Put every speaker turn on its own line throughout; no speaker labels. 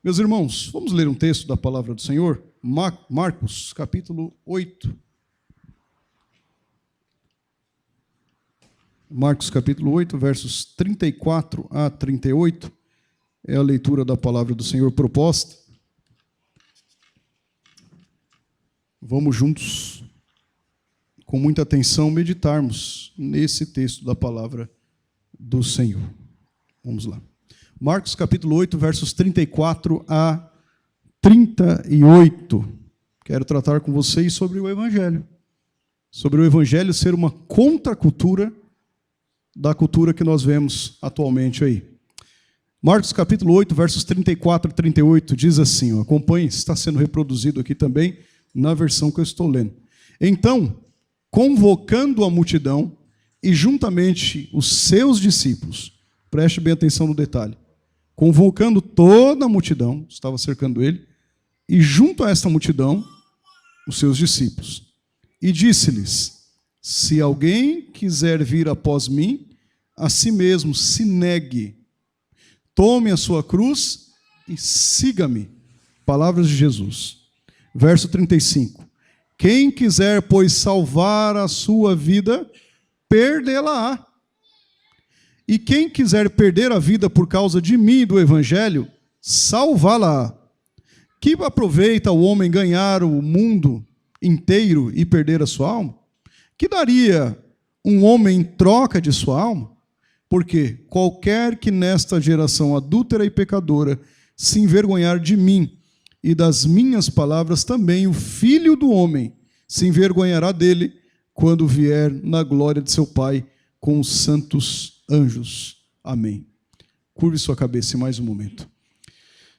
Meus irmãos, vamos ler um texto da palavra do Senhor? Marcos, capítulo 8. Marcos, capítulo 8, versos 34 a 38. É a leitura da palavra do Senhor proposta. Vamos juntos, com muita atenção, meditarmos nesse texto da palavra do Senhor. Vamos lá. Marcos, capítulo 8, versos 34 a 38. Quero tratar com vocês sobre o Evangelho. Sobre o Evangelho ser uma contracultura da cultura que nós vemos atualmente aí. Marcos, capítulo 8, versos 34 a 38, diz assim, acompanhe, está sendo reproduzido aqui também, na versão que eu estou lendo. Então, convocando a multidão e juntamente os seus discípulos, preste bem atenção no detalhe, convocando toda a multidão, estava cercando ele, e junto a esta multidão, os seus discípulos. E disse-lhes, se alguém quiser vir após mim, a si mesmo se negue, tome a sua cruz e siga-me. Palavras de Jesus. Verso 35. Quem quiser, pois, salvar a sua vida, perdê-la-á. E quem quiser perder a vida por causa de mim e do Evangelho, salvá-la. Que aproveita o homem ganhar o mundo inteiro e perder a sua alma? Que daria um homem em troca de sua alma? Porque qualquer que nesta geração adúltera e pecadora se envergonhar de mim e das minhas palavras, também o Filho do Homem se envergonhará dele quando vier na glória de seu Pai com os santos anjos. Amém. Curve sua cabeça em mais um momento.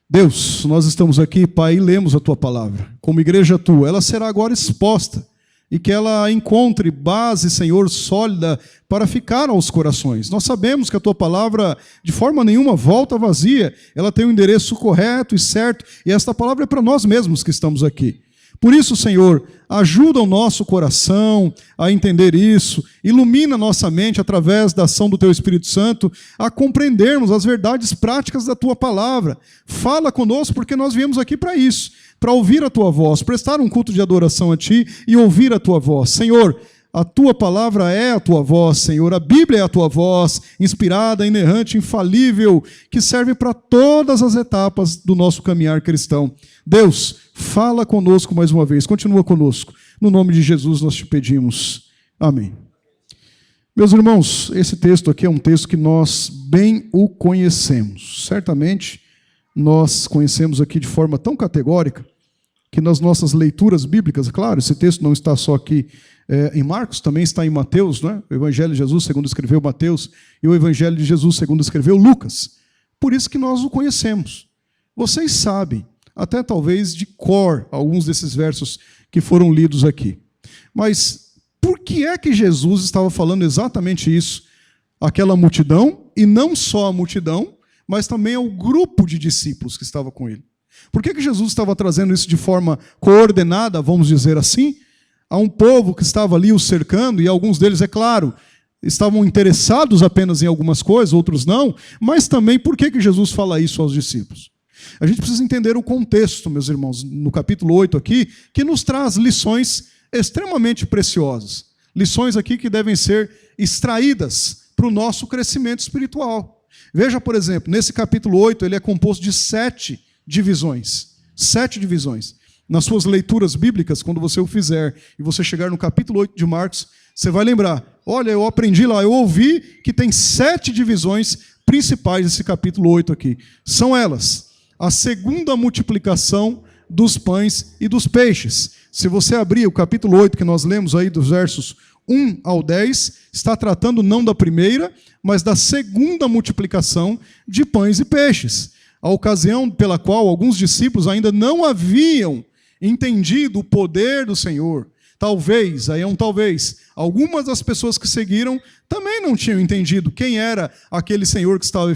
Deus, nós estamos aqui, Pai, e lemos a Tua palavra. Como igreja Tua, ela será agora exposta e que ela encontre base, Senhor, sólida para ficar aos corações. Nós sabemos que a Tua palavra, de forma nenhuma, volta vazia. Ela tem um endereço correto e certo, e esta palavra é para nós mesmos que estamos aqui. Por isso, Senhor, ajuda o nosso coração a entender isso, ilumina nossa mente através da ação do Teu Espírito Santo a compreendermos as verdades práticas da Tua palavra. Fala conosco porque nós viemos aqui para isso, para ouvir a Tua voz, prestar um culto de adoração a Ti e ouvir a Tua voz. Senhor, a Tua palavra é a Tua voz, Senhor. A Bíblia é a Tua voz, inspirada, inerrante, infalível, que serve para todas as etapas do nosso caminhar cristão. Deus, fala conosco mais uma vez. Continua conosco. No nome de Jesus nós te pedimos. Amém. Meus irmãos, esse texto aqui é um texto que nós bem o conhecemos. Certamente, nós conhecemos aqui de forma tão categórica que nas nossas leituras bíblicas, claro, esse texto não está só aqui em Marcos, também está em Mateus, né? O Evangelho de Jesus segundo escreveu Mateus e o Evangelho de Jesus segundo escreveu Lucas. Por isso que nós o conhecemos. Vocês sabem, até talvez de cor, alguns desses versos que foram lidos aqui. Mas por que é que Jesus estava falando exatamente isso? Aquela multidão, e não só a multidão, mas também ao grupo de discípulos que estava com ele. Por que Jesus estava trazendo isso de forma coordenada, vamos dizer assim, a um povo que estava ali o cercando, e alguns deles, é claro, estavam interessados apenas em algumas coisas, outros não, mas também por que Jesus fala isso aos discípulos? A gente precisa entender o contexto, meus irmãos, no capítulo 8 aqui, que nos traz lições extremamente preciosas. Lições aqui que devem ser extraídas para o nosso crescimento espiritual. Veja, por exemplo, nesse capítulo 8, ele é composto de 7 divisões. 7 divisões. Nas suas leituras bíblicas, quando você o fizer, e você chegar no capítulo 8 de Marcos, você vai lembrar, olha, eu aprendi lá, eu ouvi que tem 7 divisões principais desse capítulo 8 aqui. São elas: a segunda multiplicação dos pães e dos peixes. Se você abrir o capítulo 8 que nós lemos aí, dos versos 1 ao 10, está tratando não da primeira, mas da segunda multiplicação de pães e peixes. A ocasião pela qual alguns discípulos ainda não haviam entendido o poder do Senhor. Talvez, aí é um talvez, algumas das pessoas que seguiram também não tinham entendido quem era aquele Senhor que estava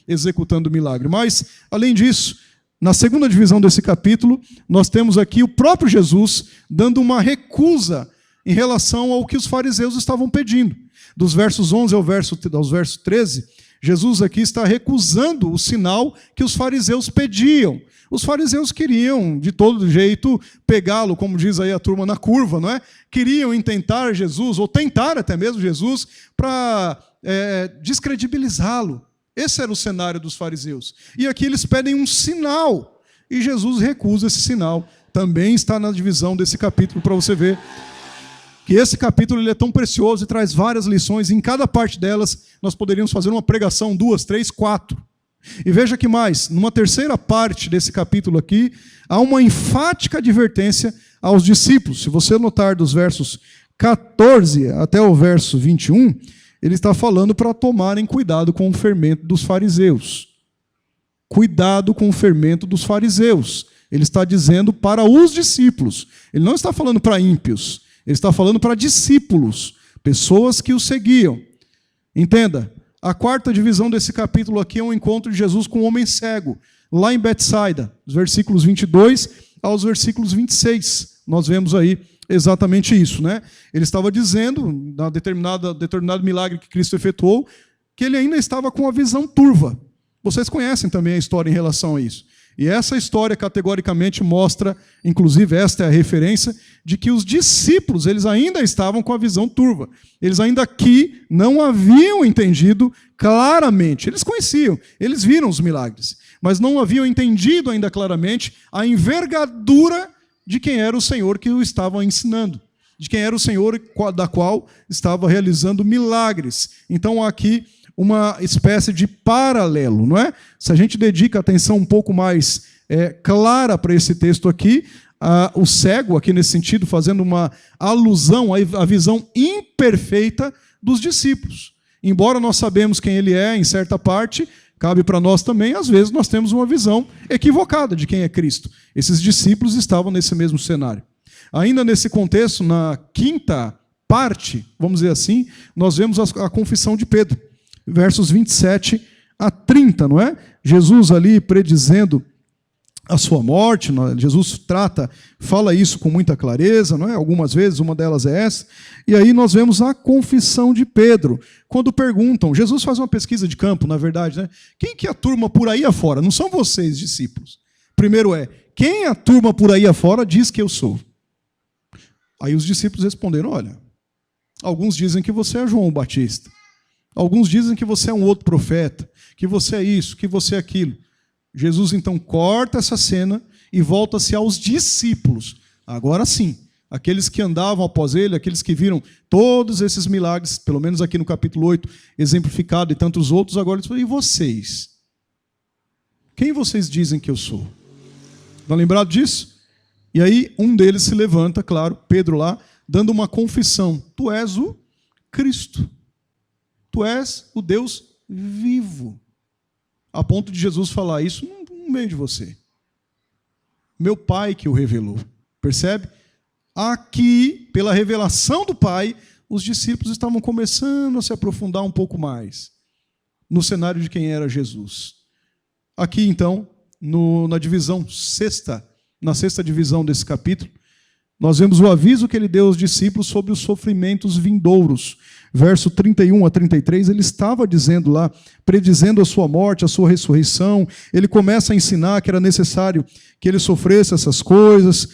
executando o milagre. Mas, além disso, na segunda divisão desse capítulo, nós temos aqui o próprio Jesus dando uma recusa em relação ao que os fariseus estavam pedindo. Dos versos 11 aos versos 13, Jesus aqui está recusando o sinal que os fariseus pediam. Os fariseus queriam, de todo jeito, pegá-lo, como diz aí a turma, na curva, não é? Queriam intentar Jesus, ou tentar até mesmo Jesus, para descredibilizá-lo. Esse era o cenário dos fariseus. E aqui eles pedem um sinal, e Jesus recusa esse sinal. Também está na divisão desse capítulo, para você ver que esse capítulo ele é tão precioso e traz várias lições. Em cada parte delas, nós poderíamos fazer uma pregação, 2, 3, 4. E veja que mais, numa terceira parte desse capítulo aqui, há uma enfática advertência aos discípulos. Se você notar dos versos 14 até o verso 21, ele está falando para tomarem cuidado com o fermento dos fariseus. Cuidado com o fermento dos fariseus. Ele está dizendo para os discípulos. Ele não está falando para ímpios. Ele está falando para discípulos, pessoas que o seguiam. Entenda, a quarta divisão desse capítulo aqui é um encontro de Jesus com um homem cego, lá em Betsaida, dos versículos 22 aos versículos 26. Nós vemos aí exatamente isso, né? Ele estava dizendo, na determinado milagre que Cristo efetuou, que ele ainda estava com a visão turva. Vocês conhecem também a história em relação a isso. E essa história categoricamente mostra, inclusive esta é a referência, de que os discípulos eles ainda estavam com a visão turva. Eles ainda aqui não haviam entendido claramente. Eles conheciam, eles viram os milagres, mas não haviam entendido ainda claramente a envergadura de quem era o Senhor que o estava ensinando, de quem era o Senhor da qual estava realizando milagres. Então aqui uma espécie de paralelo, não é? Se a gente dedica atenção um pouco mais clara para esse texto aqui, o cego, aqui nesse sentido, fazendo uma alusão à visão imperfeita dos discípulos. Embora nós sabemos quem ele é, em certa parte, cabe para nós também, às vezes nós temos uma visão equivocada de quem é Cristo. Esses discípulos estavam nesse mesmo cenário. Ainda nesse contexto, na quinta parte, vamos dizer assim, nós vemos a confissão de Pedro. Versos 27 a 30, não é? Jesus ali predizendo a sua morte, Jesus fala isso com muita clareza, não é? Algumas vezes, uma delas é essa, e aí nós vemos a confissão de Pedro, quando perguntam, Jesus faz uma pesquisa de campo, na verdade, né? Quem que é a turma por aí afora? Não são vocês, discípulos. Primeiro quem a turma por aí afora diz que eu sou? Aí os discípulos responderam, olha, alguns dizem que você é João o Batista, alguns dizem que você é um outro profeta, que você é isso, que você é aquilo. Jesus então corta essa cena e volta-se aos discípulos. Agora sim, aqueles que andavam após ele, aqueles que viram todos esses milagres, pelo menos aqui no capítulo 8, exemplificado e tantos outros, agora eles falam, e vocês? Quem vocês dizem que eu sou? Estão lembrados disso? E aí um deles se levanta, claro, Pedro lá, dando uma confissão. Tu és o Cristo. Tu és o Deus vivo. A ponto de Jesus falar isso no meio de você. Meu Pai que o revelou. Percebe? Aqui, pela revelação do Pai, os discípulos estavam começando a se aprofundar um pouco mais no cenário de quem era Jesus. Aqui, então, na divisão sexta, na sexta divisão desse capítulo, nós vemos o aviso que ele deu aos discípulos sobre os sofrimentos vindouros. Verso 31 a 33, ele estava dizendo lá, predizendo a sua morte, a sua ressurreição. Ele começa a ensinar que era necessário que ele sofresse essas coisas,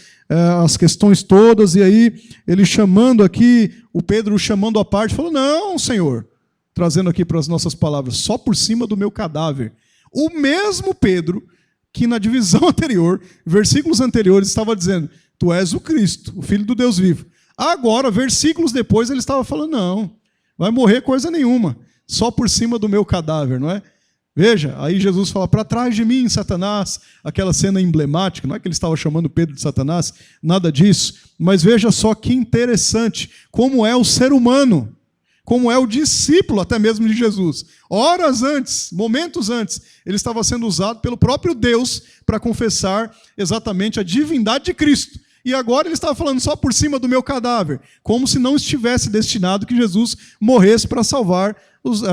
as questões todas, e aí ele chamando aqui, o Pedro chamando à parte, falou, não, Senhor, trazendo aqui para as nossas palavras, só por cima do meu cadáver. O mesmo Pedro que na divisão anterior, versículos anteriores, estava dizendo, tu és o Cristo, o Filho do Deus vivo. Agora, versículos depois, ele estava falando, não, vai morrer coisa nenhuma, só por cima do meu cadáver, não é? Veja, aí Jesus fala, para trás de mim, Satanás, aquela cena emblemática, não é que ele estava chamando Pedro de Satanás, nada disso, mas veja só que interessante, como é o ser humano, como é o discípulo até mesmo de Jesus. Horas antes, momentos antes, ele estava sendo usado pelo próprio Deus para confessar exatamente a divindade de Cristo. E agora ele estava falando só por cima do meu cadáver, como se não estivesse destinado que Jesus morresse para salvar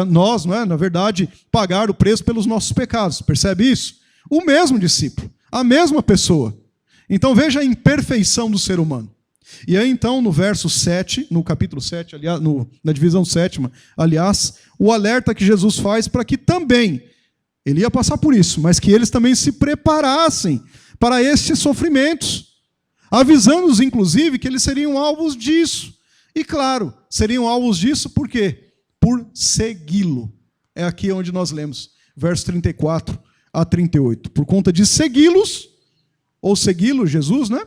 nós, não é? Na verdade, pagar o preço pelos nossos pecados. Percebe isso? O mesmo discípulo, a mesma pessoa. Então veja a imperfeição do ser humano. E aí, então, no verso 7, no capítulo 7, aliás, na divisão 7ª, aliás, o alerta que Jesus faz para que também, ele ia passar por isso, mas que eles também se preparassem para estes sofrimentos, avisando-os, inclusive, que eles seriam alvos disso. E, claro, seriam alvos disso por quê? Por segui-lo. É aqui onde nós lemos, verso 34 a 38. Por conta de segui-los, ou segui-lo, Jesus, né?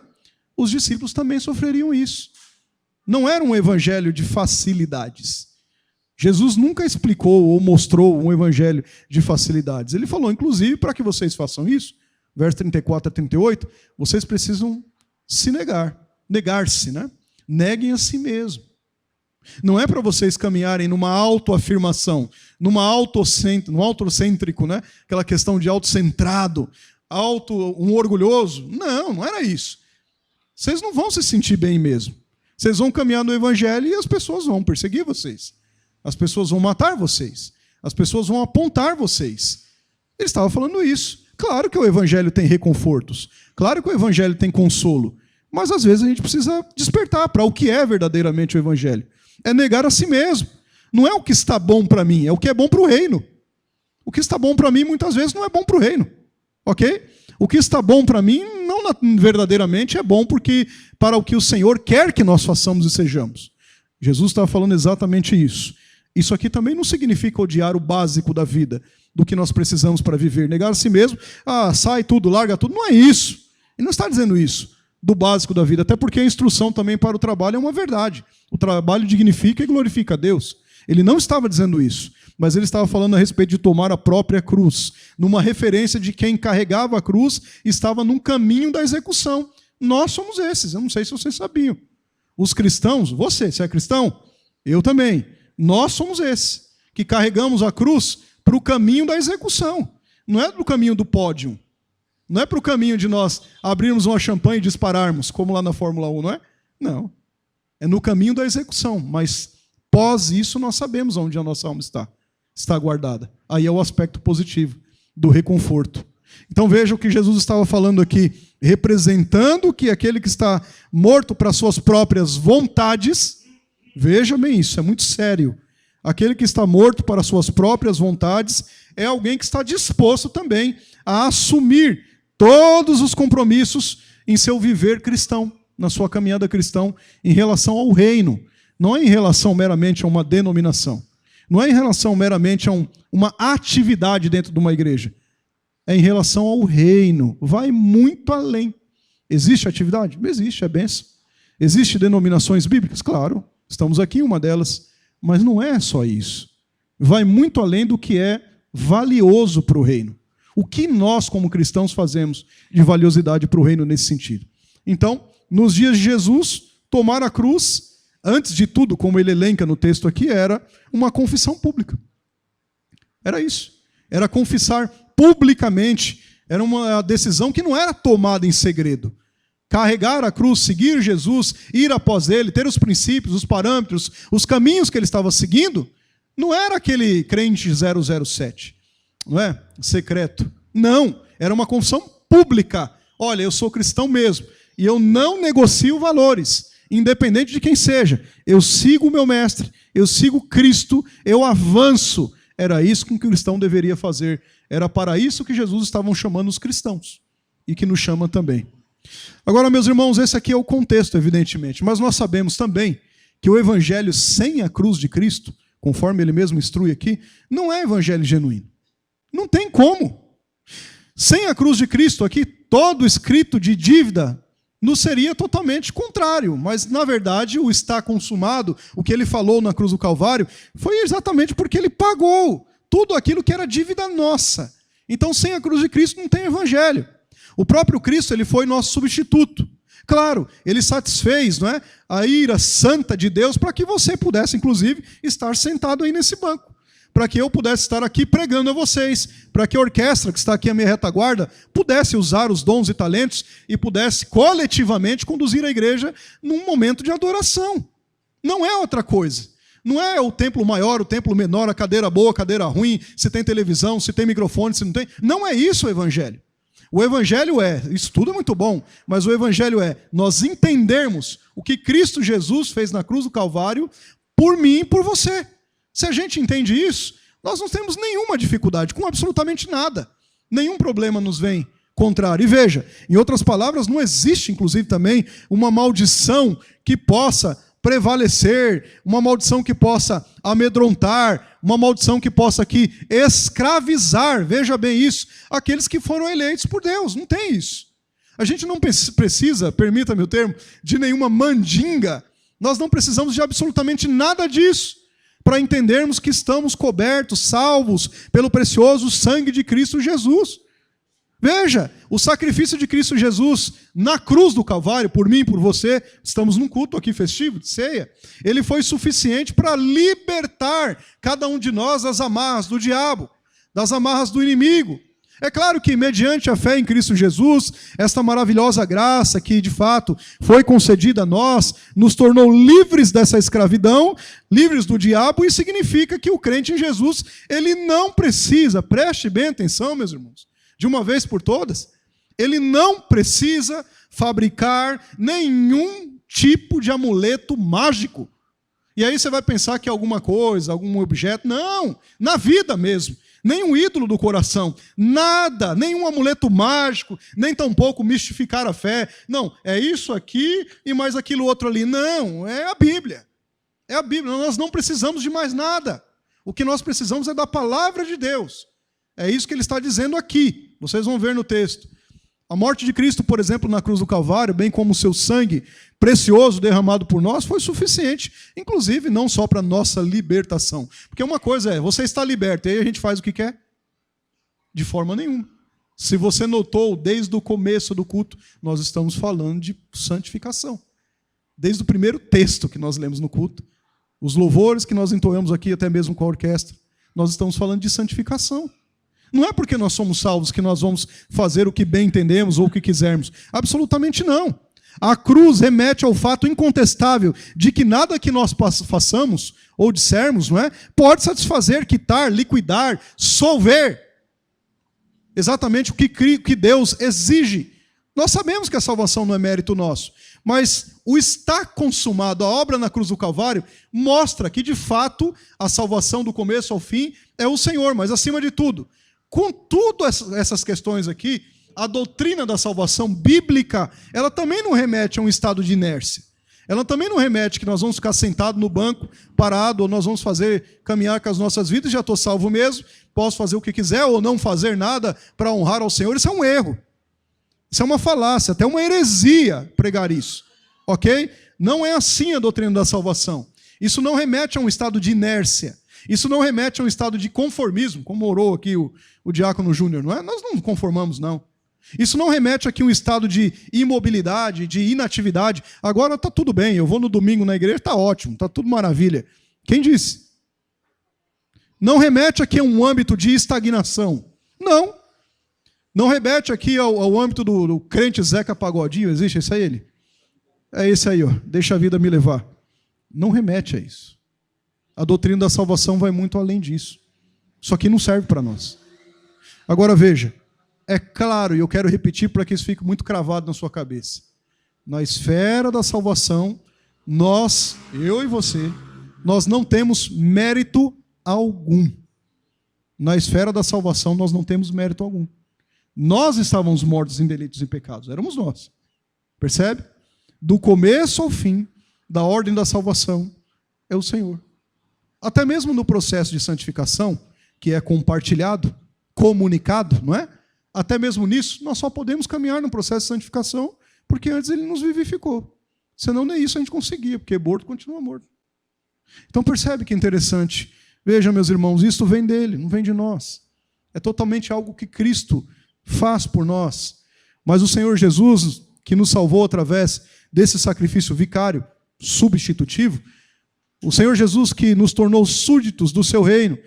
Os discípulos também sofreriam isso. Não era um evangelho de facilidades. Jesus nunca explicou ou mostrou um evangelho de facilidades. Ele falou, inclusive, para que vocês façam isso, verso 34 a 38, vocês precisam se negar. Negar-se, né? Neguem a si mesmo. Não é para vocês caminharem numa autoafirmação, num autocêntrico, né? Aquela questão de autocentrado, um orgulhoso. Não era isso. Vocês não vão se sentir bem mesmo. Vocês vão caminhar no evangelho e as pessoas vão perseguir vocês. As pessoas vão matar vocês. As pessoas vão apontar vocês. Ele estava falando isso. Claro que o evangelho tem reconfortos. Claro que o evangelho tem consolo. Mas às vezes a gente precisa despertar para o que é verdadeiramente o evangelho. É negar a si mesmo. Não é o que está bom para mim, é o que é bom para o reino. O que está bom para mim muitas vezes não é bom para o reino. Ok? O que está bom para mim não verdadeiramente é bom porque para o que o Senhor quer que nós façamos e sejamos. Jesus estava falando exatamente isso. Isso aqui também não significa odiar o básico da vida, do que nós precisamos para viver. Negar a si mesmo, sai tudo, larga tudo. Não é isso. Ele não está dizendo isso, do básico da vida. Até porque a instrução também para o trabalho é uma verdade. O trabalho dignifica e glorifica a Deus. Ele não estava dizendo isso, mas ele estava falando a respeito de tomar a própria cruz, numa referência de quem carregava a cruz estava num caminho da execução. Nós somos esses, eu não sei se vocês sabiam. Os cristãos, você é cristão? Eu também. Nós somos esses, que carregamos a cruz para o caminho da execução. Não é para o caminho do pódio. Não é para o caminho de nós abrirmos uma champanhe e dispararmos, como lá na Fórmula 1, não é? Não. É no caminho da execução, mas pós isso nós sabemos onde a nossa alma está guardada. Aí é o aspecto positivo do reconforto. Então veja o que Jesus estava falando aqui, representando que aquele que está morto para suas próprias vontades, veja bem isso, é muito sério. Aquele que está morto para suas próprias vontades é alguém que está disposto também a assumir todos os compromissos em seu viver cristão, na sua caminhada cristã, em relação ao reino. Não é em relação meramente a uma denominação. Não é em relação meramente a uma atividade dentro de uma igreja. É em relação ao reino. Vai muito além. Existe atividade? Existe, é bênção. Existem denominações bíblicas? Claro, estamos aqui em uma delas. Mas não é só isso. Vai muito além do que é valioso para o reino. O que nós, como cristãos, fazemos de valiosidade para o reino nesse sentido? Então, nos dias de Jesus, tomar a cruz, antes de tudo, como ele elenca no texto aqui, era uma confissão pública. Era isso. Era confessar publicamente. Era uma decisão que não era tomada em segredo. Carregar a cruz, seguir Jesus, ir após ele, ter os princípios, os parâmetros, os caminhos que ele estava seguindo, não era aquele crente 007, não é? Secreto. Não, era uma confissão pública. Olha, eu sou cristão mesmo, e eu não negocio valores, independente de quem seja. Eu sigo o meu mestre, eu sigo Cristo, eu avanço. Era isso que um cristão deveria fazer. Era para isso que Jesus estava chamando os cristãos, e que nos chama também. Agora, meus irmãos, esse aqui é o contexto, evidentemente, mas nós sabemos também que o evangelho sem a cruz de Cristo, conforme ele mesmo instrui aqui, não é evangelho genuíno. Não tem como. Sem a cruz de Cristo aqui, todo escrito de dívida nos seria totalmente contrário, mas na verdade o está consumado, o que ele falou na cruz do Calvário, foi exatamente porque ele pagou tudo aquilo que era dívida nossa. Então, sem a cruz de Cristo não tem evangelho. O próprio Cristo, ele foi nosso substituto. Claro, ele satisfez, não é, a ira santa de Deus para que você pudesse, inclusive, estar sentado aí nesse banco. Para que eu pudesse estar aqui pregando a vocês. Para que a orquestra que está aqui à minha retaguarda pudesse usar os dons e talentos e pudesse coletivamente conduzir a igreja num momento de adoração. Não é outra coisa. Não é o templo maior, o templo menor, a cadeira boa, a cadeira ruim, se tem televisão, se tem microfone, se não tem. Não é isso o evangelho. O evangelho isso tudo é muito bom, mas o evangelho é nós entendermos o que Cristo Jesus fez na cruz do Calvário por mim e por você. Se a gente entende isso, nós não temos nenhuma dificuldade com absolutamente nada. Nenhum problema nos vem contrário. E veja, em outras palavras, não existe, inclusive, também uma maldição que possa prevalecer, uma maldição que possa amedrontar, uma maldição que possa aqui escravizar, veja bem isso, aqueles que foram eleitos por Deus. Não tem isso. A gente não precisa, permita-me o termo, de nenhuma mandinga. Nós não precisamos de absolutamente nada disso para entendermos que estamos cobertos, salvos pelo precioso sangue de Cristo Jesus. Veja, o sacrifício de Cristo Jesus na cruz do Calvário, por mim e por você, estamos num culto aqui festivo, de ceia, ele foi suficiente para libertar cada um de nós das amarras do diabo, das amarras do inimigo. É claro que, mediante a fé em Cristo Jesus, esta maravilhosa graça que, de fato, foi concedida a nós, nos tornou livres dessa escravidão, livres do diabo, e significa que o crente em Jesus, ele não precisa, preste bem atenção, meus irmãos, de uma vez por todas, ele não precisa fabricar nenhum tipo de amuleto mágico. E aí você vai pensar que é alguma coisa, algum objeto. Não, na vida mesmo. Nenhum ídolo do coração, nada, nenhum amuleto mágico, nem tampouco mistificar a fé. Não, é isso aqui e mais aquilo outro ali. Não, é a Bíblia. É a Bíblia, nós não precisamos de mais nada. O que nós precisamos é da palavra de Deus. É isso que ele está dizendo aqui. Vocês vão ver no texto. A morte de Cristo, por exemplo, na cruz do Calvário, bem como o seu sangue precioso derramado por nós, foi suficiente, inclusive não só para a nossa libertação. Porque uma coisa é, você está liberto, e aí a gente faz o que quer? De forma nenhuma. Se você notou, desde o começo do culto, nós estamos falando de santificação. Desde o primeiro texto que nós lemos no culto, os louvores que nós entoamos aqui, até mesmo com a orquestra, nós estamos falando de santificação. Não é porque nós somos salvos que nós vamos fazer o que bem entendemos ou o que quisermos. Absolutamente não. A cruz remete ao fato incontestável de que nada que nós façamos ou dissermos, não é, pode satisfazer, quitar, liquidar, solver exatamente o que Deus exige. Nós sabemos que a salvação não é mérito nosso, mas o está consumado, a obra na cruz do Calvário, mostra que, de fato, a salvação do começo ao fim é o Senhor, mas acima de tudo, com tudo essas questões aqui, a doutrina da salvação bíblica, ela também não remete a um estado de inércia. Ela também não remete que nós vamos ficar sentados no banco, parado, ou nós vamos caminhar com as nossas vidas, já estou salvo mesmo, posso fazer o que quiser, ou não fazer nada para honrar ao Senhor. Isso é um erro. Isso é uma falácia, até uma heresia pregar isso. Ok? Não é assim a doutrina da salvação. Isso não remete a um estado de inércia. Isso não remete a um estado de conformismo, como orou aqui o diácono Júnior, não é? Nós não conformamos, não. Isso não remete aqui a um estado de imobilidade, de inatividade. Agora está tudo bem, eu vou no domingo na igreja, está ótimo, está tudo maravilha. Quem disse? Não remete aqui a um âmbito de estagnação. Não. Não remete aqui ao âmbito do crente Zeca Pagodinho, existe esse aí ele? É esse aí, ó. Deixa a vida me levar. Não remete a isso. A doutrina da salvação vai muito além disso. Isso aqui não serve para nós. Agora veja, é claro, e eu quero repetir para que isso fique muito cravado na sua cabeça. Na esfera da salvação, nós, eu e você, nós não temos mérito algum. Na esfera da salvação, nós não temos mérito algum. Nós estávamos mortos em delitos e pecados, éramos nós. Percebe? Do começo ao fim, da ordem da salvação, é o Senhor. Até mesmo no processo de santificação, que é compartilhado, comunicado, não é? Até mesmo nisso, nós só podemos caminhar no processo de santificação porque antes ele nos vivificou. Senão nem isso a gente conseguia, porque morto continua morto. Então percebe que interessante. Veja, meus irmãos, isso vem dele, não vem de nós. É totalmente algo que Cristo faz por nós. Mas o Senhor Jesus, que nos salvou através desse sacrifício vicário, substitutivo, o Senhor Jesus que nos tornou súditos do seu reino,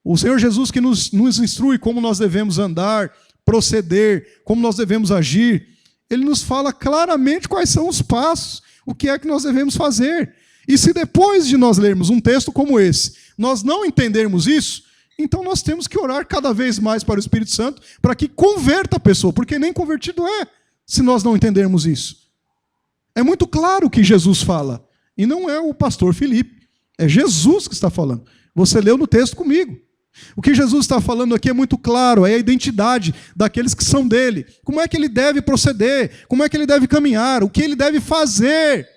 o Senhor Jesus que nos instrui como nós devemos andar, proceder, como nós devemos agir, ele nos fala claramente quais são os passos, o que é que nós devemos fazer. E se depois de nós lermos um texto como esse, nós não entendermos isso, Então nós temos que orar cada vez mais para o Espírito Santo para que converta a pessoa, porque nem convertido é, se nós não entendermos isso. É muito claro o que Jesus fala, e não é o pastor Felipe, é Jesus que está falando. Você leu no texto comigo. O que Jesus está falando aqui é muito claro, é a identidade daqueles que são dele. Como é que ele deve proceder, como é que ele deve caminhar, o que ele deve fazer.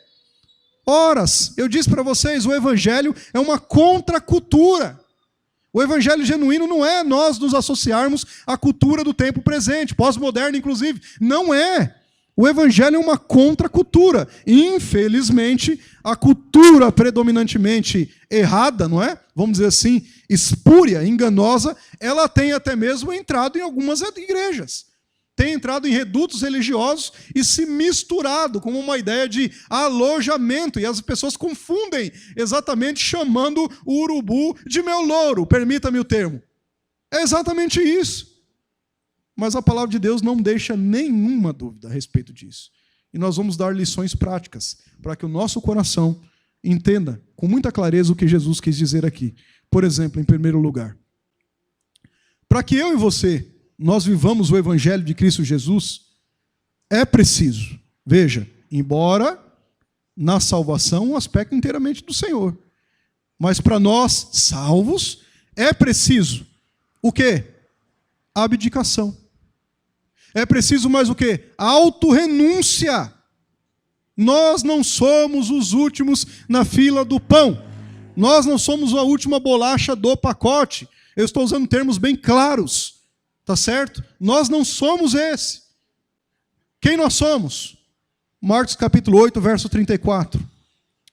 Horas, eu disse para vocês, o evangelho é uma contracultura. O evangelho genuíno não é nós nos associarmos à cultura do tempo presente, pós-moderno inclusive. Não é. O evangelho é uma contracultura. Infelizmente, a cultura predominantemente errada, não é? Vamos dizer assim, espúria, enganosa, ela tem até mesmo entrado em algumas igrejas. Tem entrado em redutos religiosos e se misturado com uma ideia de alojamento. E as pessoas confundem exatamente chamando o urubu de meu louro, permita-me o termo. É exatamente isso. Mas a palavra de Deus não deixa nenhuma dúvida a respeito disso. E nós vamos dar lições práticas para que o nosso coração entenda com muita clareza o que Jesus quis dizer aqui. Por exemplo, em primeiro lugar, para que eu e você, nós vivamos o Evangelho de Cristo Jesus, é preciso, veja, embora na salvação um aspecto inteiramente do Senhor, mas para nós, salvos, é preciso o quê? Abdicação. É preciso mais o quê? Autorrenúncia. Nós não somos os últimos na fila do pão. Nós não somos a última bolacha do pacote. Eu estou usando termos bem claros. Tá certo? Nós não somos esse. Quem nós somos? Marcos capítulo 8, verso 34.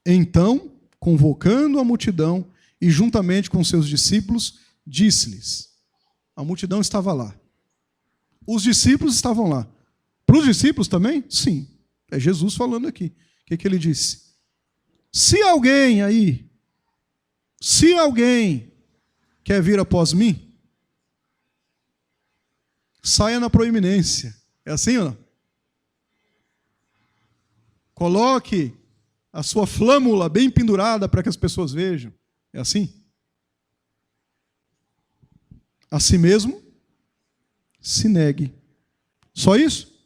Então, convocando a multidão e juntamente com seus discípulos, disse-lhes. A multidão estava lá. Os discípulos estavam lá. Para os discípulos também? Sim. É Jesus falando aqui. O que ele disse? Se alguém quer vir após mim, saia na proeminência. É assim ou não? Coloque a sua flâmula bem pendurada para que as pessoas vejam. É assim? A si mesmo, se negue. Só isso?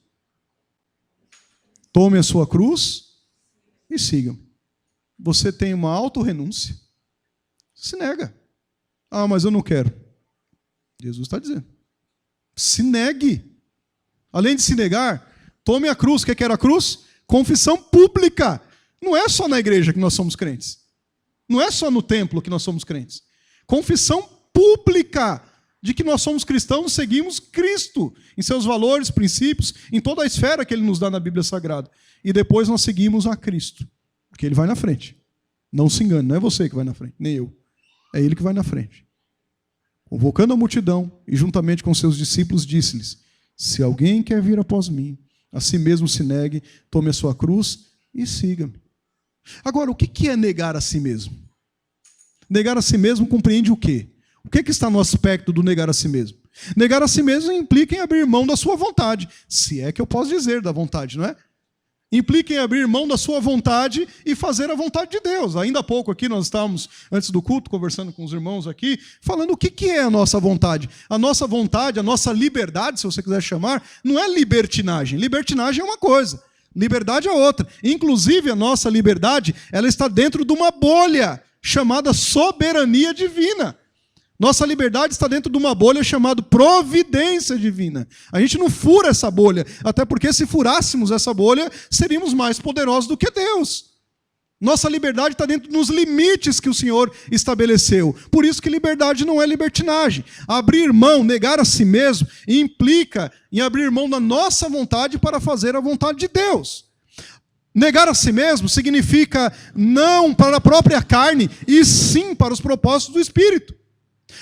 Tome a sua cruz e siga. Você tem uma autorrenúncia. Se nega. Ah, mas eu não quero. Jesus está dizendo. Se negue. Além de se negar, tome a cruz. O que era a cruz? Confissão pública. Não é só na igreja que nós somos crentes. Não é só no templo que nós somos crentes. Confissão pública de que nós somos cristãos, seguimos Cristo em seus valores, princípios, em toda a esfera que Ele nos dá na Bíblia Sagrada. E depois nós seguimos a Cristo, porque Ele vai na frente. Não se engane, não é você que vai na frente, nem eu. É Ele que vai na frente. Convocando a multidão e juntamente com seus discípulos, disse-lhes: se alguém quer vir após mim, a si mesmo se negue, tome a sua cruz e siga-me. Agora, o que é negar a si mesmo? Negar a si mesmo compreende o quê? O que está no aspecto do negar a si mesmo? Negar a si mesmo implica em abrir mão da sua vontade. Se é que eu posso dizer da vontade, não é? Implica em abrir mão da sua vontade e fazer a vontade de Deus. Ainda há pouco aqui nós estávamos, antes do culto, conversando com os irmãos aqui, falando o que é a nossa vontade. A nossa vontade, a nossa liberdade, se você quiser chamar, não é libertinagem. Libertinagem é uma coisa, liberdade é outra. Inclusive a nossa liberdade, ela está dentro de uma bolha chamada soberania divina. Nossa liberdade está dentro de uma bolha chamada providência divina. A gente não fura essa bolha, até porque se furássemos essa bolha, seríamos mais poderosos do que Deus. Nossa liberdade está dentro dos limites que o Senhor estabeleceu. Por isso que liberdade não é libertinagem. Abrir mão, negar a si mesmo, implica em abrir mão da nossa vontade para fazer a vontade de Deus. Negar a si mesmo significa não para a própria carne, e sim para os propósitos do Espírito.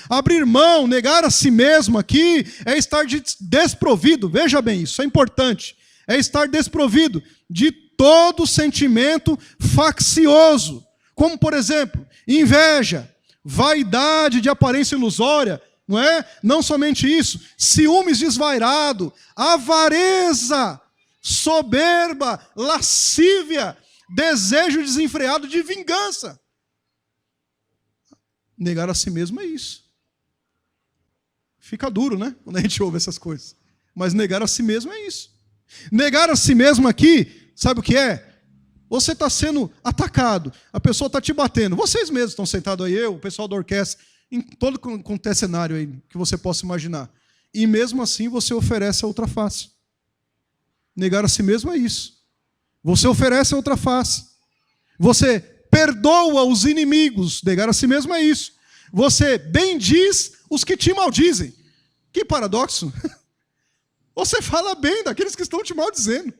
Abrir mão, negar a si mesmo aqui, é estar desprovido, veja bem, isso é importante, é estar desprovido de todo sentimento faccioso, como por exemplo, inveja, vaidade de aparência ilusória, não é? Não somente isso, ciúmes desvairado, avareza, soberba, lascívia, desejo desenfreado de vingança. Negar a si mesmo é isso. Fica duro, né? Quando a gente ouve essas coisas. Mas negar a si mesmo é isso. Negar a si mesmo aqui, sabe o que é? Você está sendo atacado, a pessoa está te batendo. Vocês mesmos estão sentados aí, o pessoal da orquestra, em todo quanto é cenário aí que você possa imaginar. E mesmo assim você oferece a outra face. Negar a si mesmo é isso. Você oferece a outra face. Você perdoa os inimigos. Negar a si mesmo é isso. Você bendiz os que te maldizem. Que paradoxo. Você fala bem daqueles que estão te maldizendo.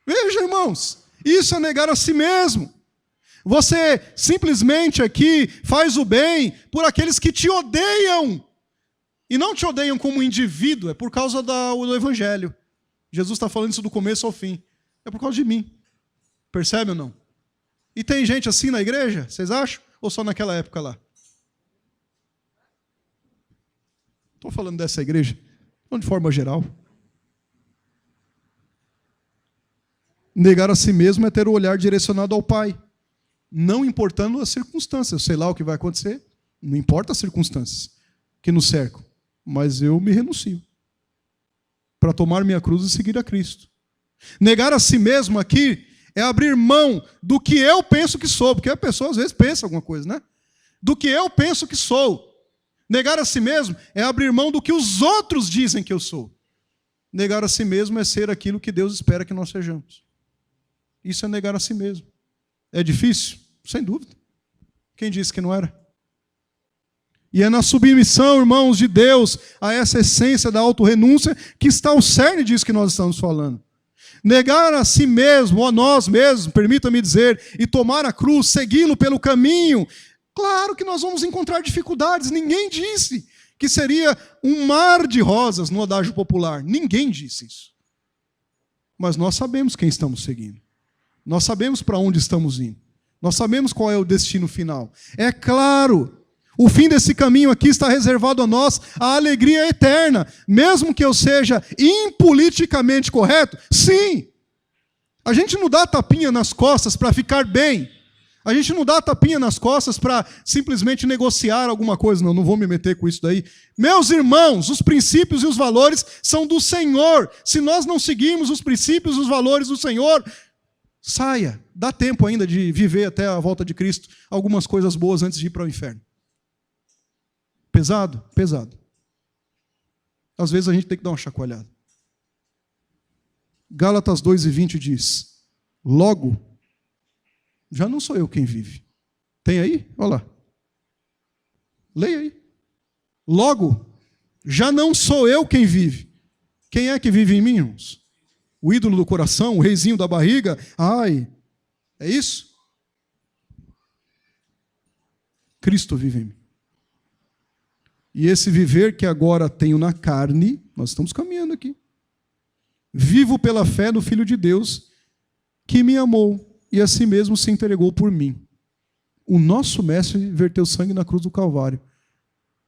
Veja, irmãos, isso é negar a si mesmo. Você simplesmente aqui faz o bem por aqueles que te odeiam. E não te odeiam como indivíduo, é por causa do Evangelho. Jesus está falando isso do começo ao fim. É por causa de mim. Percebe ou não? E tem gente assim na igreja, vocês acham? Ou só naquela época lá? Estou falando dessa igreja, de forma geral. Negar a si mesmo é ter o olhar direcionado ao Pai, não importando as circunstâncias. Eu sei lá o que vai acontecer, não importa as circunstâncias que nos cercam, mas eu me renuncio para tomar minha cruz e seguir a Cristo. Negar a si mesmo aqui é abrir mão do que eu penso que sou, porque a pessoa às vezes pensa alguma coisa, né? Do que eu penso que sou. Negar a si mesmo é abrir mão do que os outros dizem que eu sou. Negar a si mesmo é ser aquilo que Deus espera que nós sejamos. Isso é negar a si mesmo. É difícil? Sem dúvida. Quem disse que não era? E é na submissão, irmãos, de Deus a essa essência da autorrenúncia que está o cerne disso que nós estamos falando. Negar a si mesmo, ou a nós mesmos, permita-me dizer, e tomar a cruz, segui-lo pelo caminho. Claro que nós vamos encontrar dificuldades. Ninguém disse que seria um mar de rosas no adágio popular. Ninguém disse isso. Mas nós sabemos quem estamos seguindo. Nós sabemos para onde estamos indo. Nós sabemos qual é o destino final. É claro, o fim desse caminho aqui está reservado a nós, a alegria eterna. Mesmo que eu seja impoliticamente correto, sim. A gente não dá tapinha nas costas para ficar bem. A gente não dá tapinha nas costas para simplesmente negociar alguma coisa. Não vou me meter com isso daí. Meus irmãos, os princípios e os valores são do Senhor. Se nós não seguirmos os princípios e os valores do Senhor, saia. Dá tempo ainda de viver até a volta de Cristo algumas coisas boas antes de ir para o inferno. Pesado? Pesado. Às vezes a gente tem que dar uma chacoalhada. Gálatas 2:20 diz: logo, já não sou eu quem vive. Tem aí? Olha lá. Leia aí. Logo, já não sou eu quem vive. Quem é que vive em mim, irmãos? O ídolo do coração, o reizinho da barriga? Ai, é isso? Cristo vive em mim. E esse viver que agora tenho na carne, nós estamos caminhando aqui. Vivo pela fé no Filho de Deus, que me amou e a si mesmo se entregou por mim. O nosso mestre verteu sangue na cruz do Calvário,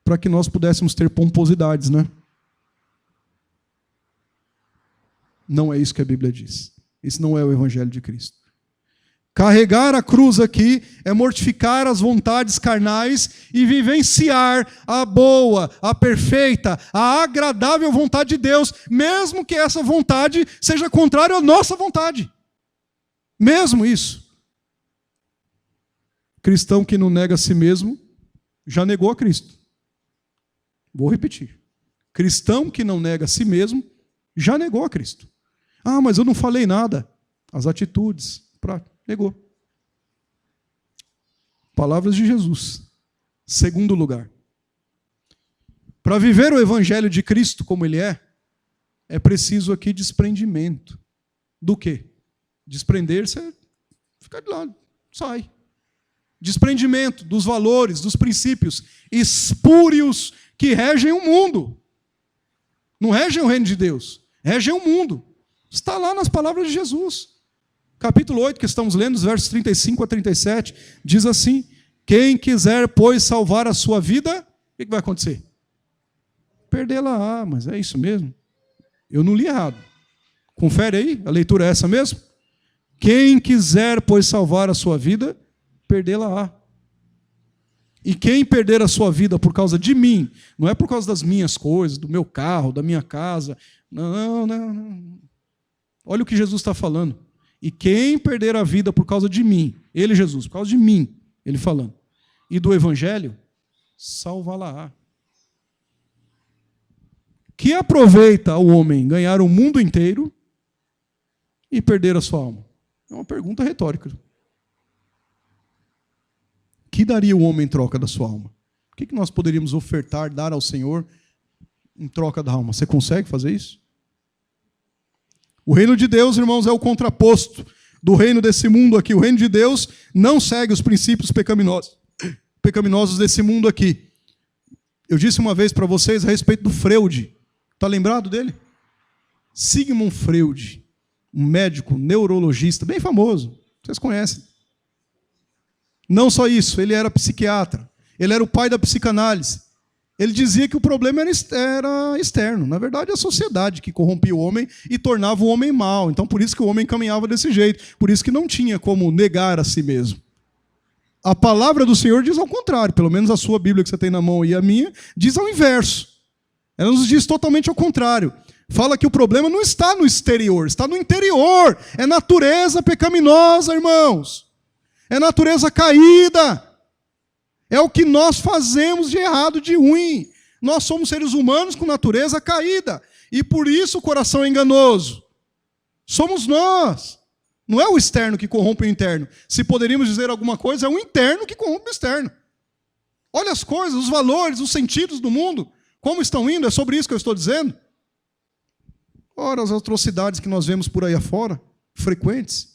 para que nós pudéssemos ter pomposidades, né? Não é isso que a Bíblia diz. Isso não é o Evangelho de Cristo. Carregar a cruz aqui é mortificar as vontades carnais e vivenciar a boa, a perfeita, a agradável vontade de Deus, mesmo que essa vontade seja contrária à nossa vontade. Mesmo isso. Cristão que não nega a si mesmo, já negou a Cristo. Vou repetir. Cristão que não nega a si mesmo, já negou a Cristo. Ah, mas eu não falei nada. As atitudes, negou. Palavras de Jesus. Segundo lugar. Para viver o Evangelho de Cristo como ele é preciso aqui desprendimento. Do quê? Desprender-se é ficar de lado, sai. Desprendimento dos valores, dos princípios espúrios que regem o mundo. Não regem o reino de Deus, regem o mundo. Está lá nas palavras de Jesus. Capítulo 8, que estamos lendo, os versos 35 a 37, diz assim: quem quiser, pois, salvar a sua vida, o que vai acontecer? Perdê-la. Ah, mas é isso mesmo? Eu não li errado. Confere aí, a leitura é essa mesmo? Quem quiser, pois, salvar a sua vida, perdê-la. E quem perder a sua vida por causa de mim, não é por causa das minhas coisas, do meu carro, da minha casa. Não, não, não. Olha o que Jesus está falando. E quem perder a vida por causa de mim, ele, Jesus, por causa de mim, ele falando, e do Evangelho, salvá-la-á. Que aproveita o homem ganhar o mundo inteiro e perder a sua alma? É uma pergunta retórica. Que daria o homem em troca da sua alma? O que nós poderíamos ofertar, dar ao Senhor em troca da alma? Você consegue fazer isso? O reino de Deus, irmãos, é o contraposto do reino desse mundo aqui. O reino de Deus não segue os princípios pecaminosos desse mundo aqui. Eu disse uma vez para vocês a respeito do Freud. Está lembrado dele? Sigmund Freud, um médico neurologista bem famoso. Vocês conhecem. Não só isso, ele era psiquiatra. Ele era o pai da psicanálise. Ele dizia que o problema era externo. Na verdade, a sociedade que corrompia o homem e tornava o homem mau. Então, por isso que o homem caminhava desse jeito. Por isso que não tinha como negar a si mesmo. A palavra do Senhor diz ao contrário. Pelo menos a sua Bíblia que você tem na mão e a minha, diz ao inverso. Ela nos diz totalmente ao contrário. Fala que o problema não está no exterior, está no interior. É natureza pecaminosa, irmãos. É natureza caída. É o que nós fazemos de errado, de ruim. Nós somos seres humanos com natureza caída. E por isso o coração é enganoso. Somos nós. Não é o externo que corrompe o interno. Se poderíamos dizer alguma coisa, é o interno que corrompe o externo. Olha as coisas, os valores, os sentidos do mundo. Como estão indo? É sobre isso que eu estou dizendo. Ora, as atrocidades que nós vemos por aí afora, frequentes.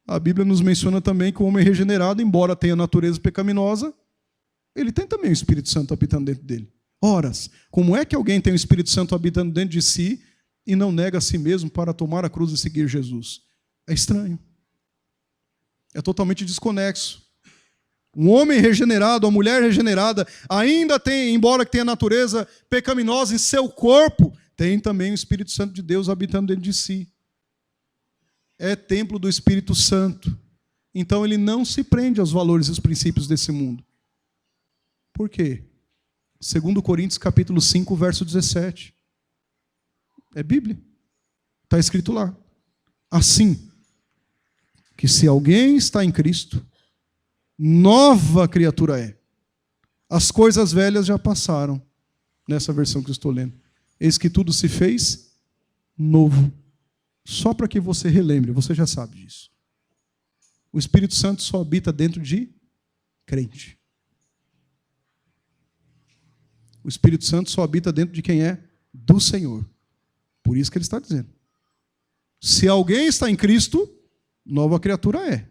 A Bíblia nos menciona também que o homem regenerado, embora tenha natureza pecaminosa, ele tem também o Espírito Santo habitando dentro dele. Ora, como é que alguém tem o Espírito Santo habitando dentro de si e não nega a si mesmo para tomar a cruz e seguir Jesus? É estranho. É totalmente desconexo. Um homem regenerado, uma mulher regenerada, ainda tem, embora tenha natureza pecaminosa em seu corpo, tem também o Espírito Santo de Deus habitando dentro de si. É templo do Espírito Santo. Então ele não se prende aos valores e aos princípios desse mundo. Por quê? 2 Coríntios capítulo 5, verso 17. É Bíblia. Está escrito lá. Assim, que se alguém está em Cristo, nova criatura é. As coisas velhas já passaram. Nessa versão que eu estou lendo. Eis que tudo se fez novo. Só para que você relembre, você já sabe disso. O Espírito Santo só habita dentro de crente. O Espírito Santo só habita dentro de quem é do Senhor. Por isso que ele está dizendo. Se alguém está em Cristo, nova criatura é.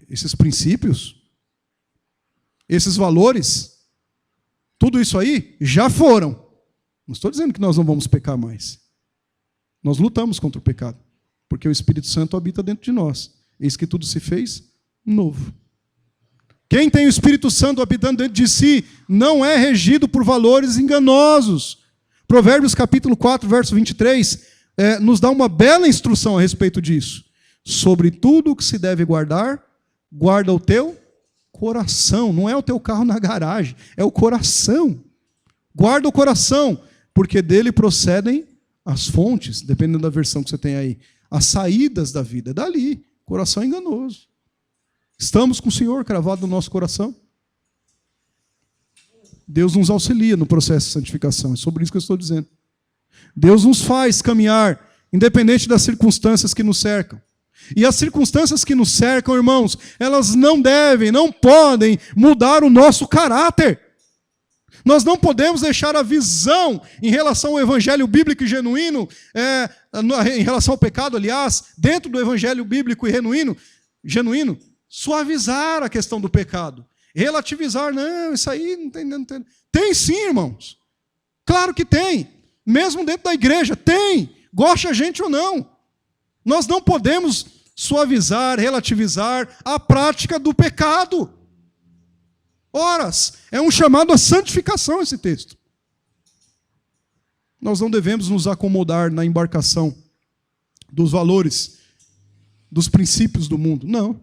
Esses princípios, esses valores, tudo isso aí já foram. Não estou dizendo que nós não vamos pecar mais. Nós lutamos contra o pecado, porque o Espírito Santo habita dentro de nós. Eis que tudo se fez novo. Quem tem o Espírito Santo habitando dentro de si não é regido por valores enganosos. Provérbios capítulo 4, verso 23, nos dá uma bela instrução a respeito disso. Sobre tudo o que se deve guardar, guarda o teu coração. Não é o teu carro na garagem, é o coração. Guarda o coração, porque dele procedem as fontes, dependendo da versão que você tem aí, as saídas da vida. É dali, coração enganoso. Estamos com o Senhor cravado no nosso coração. Deus nos auxilia no processo de santificação. É sobre isso que eu estou dizendo. Deus nos faz caminhar, independente das circunstâncias que nos cercam. E as circunstâncias que nos cercam, irmãos, elas não devem, não podem mudar o nosso caráter. Nós não podemos deixar a visão em relação ao evangelho bíblico e genuíno, em relação ao pecado, aliás, dentro do evangelho bíblico e genuíno, suavizar a questão do pecado. Relativizar, não, isso aí não tem. Não tem. Tem sim, irmãos. Claro que tem. Mesmo dentro da igreja, tem. Goste a gente ou não. Nós não podemos suavizar, relativizar a prática do pecado. Horas, é um chamado à santificação esse texto. Nós não devemos nos acomodar na embarcação dos valores, dos princípios do mundo. Não.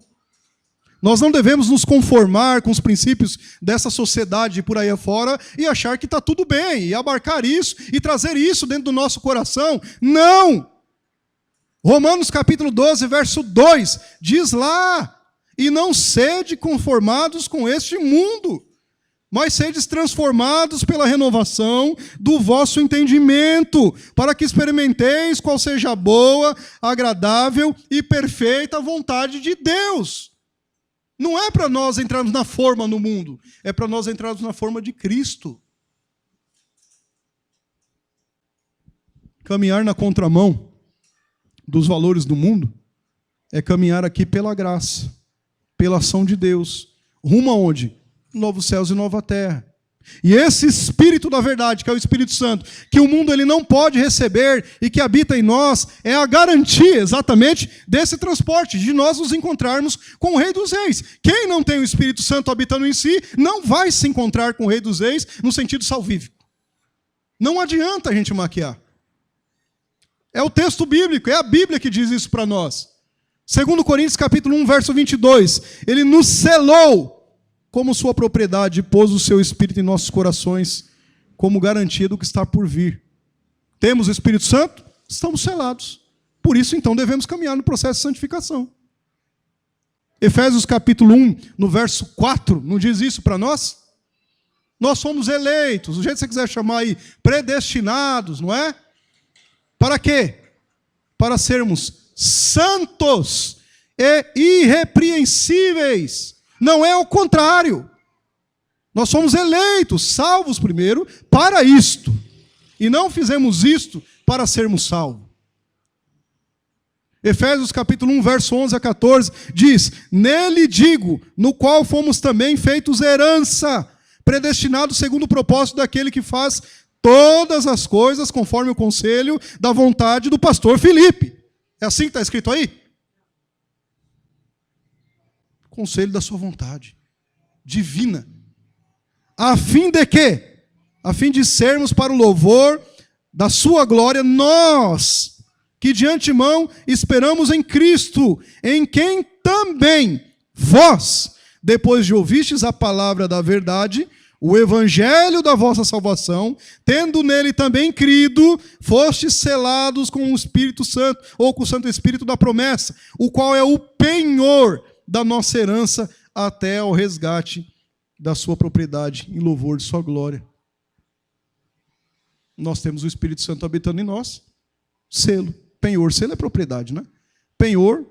Nós não devemos nos conformar com os princípios dessa sociedade por aí afora e achar que está tudo bem, e abarcar isso, e trazer isso dentro do nosso coração. Não! Romanos capítulo 12, verso 2, diz lá: e não sede conformados com este mundo, mas sedes transformados pela renovação do vosso entendimento, para que experimenteis qual seja a boa, agradável e perfeita vontade de Deus. Não é para nós entrarmos na forma no mundo, é para nós entrarmos na forma de Cristo. Caminhar na contramão dos valores do mundo é caminhar aqui pela graça, pela ação de Deus. Rumo aonde? Novos céus e nova terra. E esse Espírito da verdade, que é o Espírito Santo, que o mundo ele não pode receber e que habita em nós, é a garantia exatamente desse transporte, de nós nos encontrarmos com o Rei dos Reis. Quem não tem o Espírito Santo habitando em si, não vai se encontrar com o Rei dos Reis no sentido salvífico. Não adianta a gente maquiar. É o texto bíblico, é a Bíblia que diz isso para nós. 2 Coríntios capítulo 1, verso 22. Ele nos selou como sua propriedade e pôs o seu Espírito em nossos corações como garantia do que está por vir. Temos o Espírito Santo? Estamos selados. Por isso, então, devemos caminhar no processo de santificação. Efésios capítulo 1, no verso 4, não diz isso para nós? Nós somos eleitos, do jeito que você quiser chamar aí, predestinados, não é? Para quê? Para sermos santos e irrepreensíveis. Não é o contrário. Nós somos eleitos, salvos primeiro, para isto. E não fizemos isto para sermos salvos. Efésios capítulo 1, verso 11 a 14, diz: nele digo, no qual fomos também feitos herança, predestinados segundo o propósito daquele que faz todas as coisas conforme o conselho da vontade do pastor Filipe. É assim que está escrito aí? Conselho da sua vontade divina. A fim de quê? A fim de sermos para o louvor da sua glória, nós, que de antemão esperamos em Cristo, em quem também vós, depois de ouvistes a palavra da verdade, o evangelho da vossa salvação, tendo nele também crido, fostes selados com o Espírito Santo, ou com o Santo Espírito da promessa, o qual é o penhor da nossa herança até ao resgate da sua propriedade, em louvor de sua glória. Nós temos o Espírito Santo habitando em nós. Selo, penhor, selo é propriedade, né? Penhor,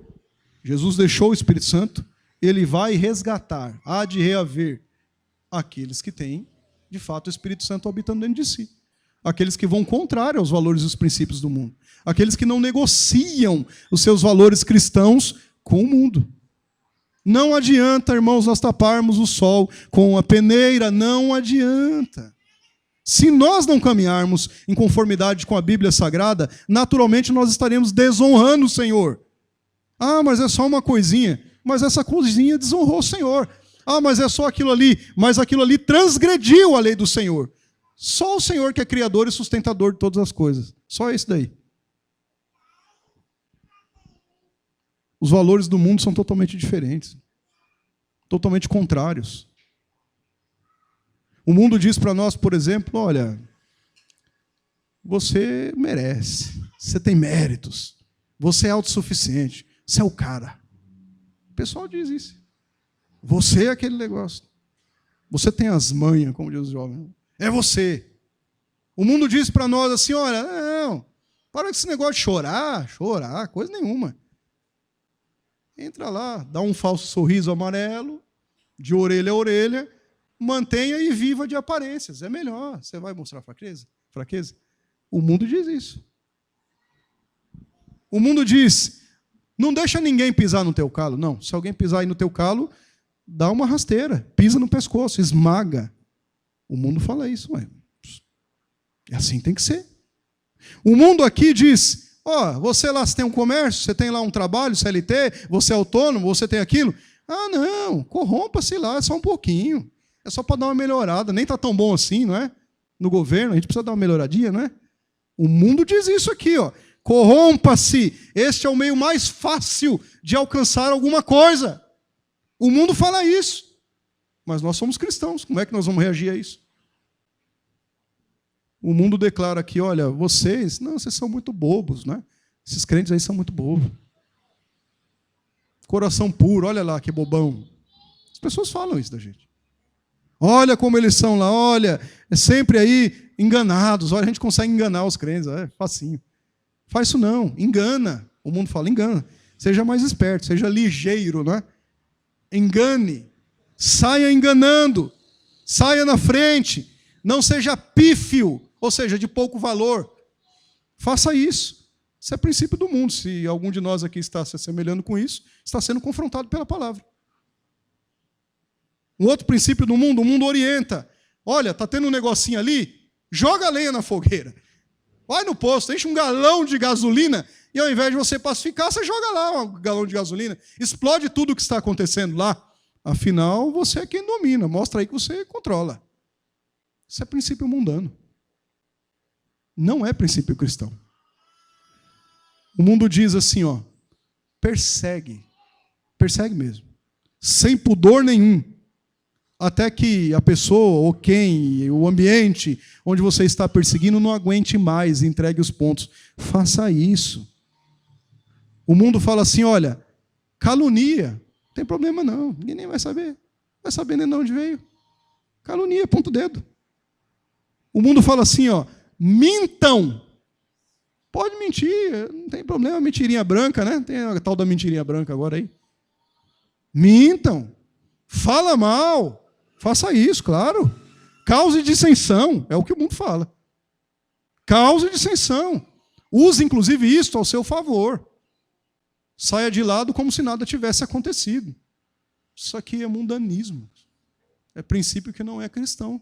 Jesus deixou o Espírito Santo, ele vai resgatar, há de reaver aqueles que têm, de fato, o Espírito Santo habitando dentro de si. Aqueles que vão contrário aos valores e os princípios do mundo. Aqueles que não negociam os seus valores cristãos com o mundo. Não adianta, irmãos, nós taparmos o sol com a peneira, não adianta. Se nós não caminharmos em conformidade com a Bíblia Sagrada, naturalmente nós estaremos desonrando o Senhor. Ah, mas é só uma coisinha. Mas essa coisinha desonrou o Senhor. Ah, mas é só aquilo ali. Mas aquilo ali transgrediu a lei do Senhor. Só o Senhor que é criador e sustentador de todas as coisas. Só esse daí. Os valores do mundo são totalmente diferentes. Totalmente contrários. O mundo diz para nós, por exemplo, olha, você merece, você tem méritos, você é autossuficiente, você é o cara. O pessoal diz isso. Você é aquele negócio. Você tem as manhas, como diz o jovem. É você. O mundo diz para nós assim, olha, não, para com esse negócio de chorar, coisa nenhuma. Entra lá, dá um falso sorriso amarelo, de orelha a orelha, mantenha e viva de aparências. É melhor. Você vai mostrar fraqueza? O mundo diz isso. O mundo diz, não deixa ninguém pisar no teu calo. Não, se alguém pisar aí no teu calo, dá uma rasteira, pisa no pescoço, esmaga. O mundo fala isso. Ué. É assim que tem que ser. O mundo aqui diz, você lá, você tem um comércio, você tem lá um trabalho, CLT, você é autônomo, você tem aquilo. Ah, não, corrompa-se lá, é só um pouquinho. É só para dar uma melhorada. Nem está tão bom assim, não é? No governo, a gente precisa dar uma melhoradinha, não é? O mundo diz isso aqui, ó. Corrompa-se. Este é o meio mais fácil de alcançar alguma coisa. O mundo fala isso. Mas nós somos cristãos. Como é que nós vamos reagir a isso? O mundo declara aqui, olha, vocês são muito bobos, né? Esses crentes aí são muito bobos. Coração puro, olha lá que bobão. As pessoas falam isso da gente. Olha como eles são lá, olha, é sempre aí enganados. Olha, a gente consegue enganar os crentes, é facinho. Faz isso não, engana. O mundo fala, engana. Seja mais esperto, seja ligeiro, né? Engane. Saia enganando. Saia na frente. Não seja pífio, ou seja, de pouco valor. Faça isso. Isso é princípio do mundo. Se algum de nós aqui está se assemelhando com isso, está sendo confrontado pela palavra. Um outro princípio do mundo, o mundo orienta. Olha, está tendo um negocinho ali, joga a lenha na fogueira. Vai no posto, enche um galão de gasolina e ao invés de você pacificar, você joga lá um galão de gasolina. Explode tudo o que está acontecendo lá. Afinal, você é quem domina. Mostra aí que você controla. Isso é princípio mundano. Não é princípio cristão. O mundo diz assim, ó, persegue mesmo, sem pudor nenhum, até que a pessoa, ou quem, o ambiente onde você está perseguindo não aguente mais e entregue os pontos. Faça isso. O mundo fala assim, olha, calunia, não tem problema não, ninguém nem vai saber. Vai saber nem de onde veio. Calunia, ponto dedo. O mundo fala assim, ó, mintam. Pode mentir, não tem problema, mentirinha branca, né? Tem a tal da mentirinha branca agora aí. Mintam. Fala mal. Faça isso, claro. Cause dissensão, é o que o mundo fala. Cause dissensão. Use, inclusive, isto ao seu favor. Saia de lado como se nada tivesse acontecido. Isso aqui é mundanismo. É princípio que não é cristão.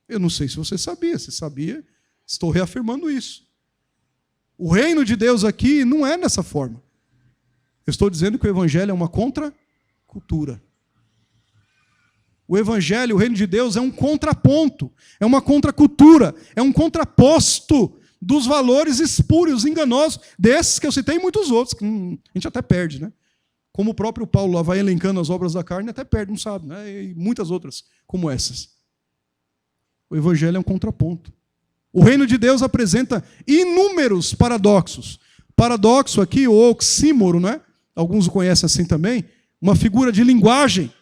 Eu não sei se você sabia. Se sabia, estou reafirmando isso. O reino de Deus aqui não é dessa forma. Eu estou dizendo que o evangelho é uma contracultura. O evangelho, o reino de Deus, é um contraponto, é uma contracultura, é um contraposto dos valores espúrios, enganosos, desses que eu citei e muitos outros, que a gente até perde, né? Como o próprio Paulo lá vai elencando as obras da carne, até perde, não sabe, né? E muitas outras como essas. O evangelho é um contraponto. O reino de Deus apresenta inúmeros paradoxos. Paradoxo aqui, ou oxímoro, né? Alguns o conhecem assim também, uma figura de linguagem,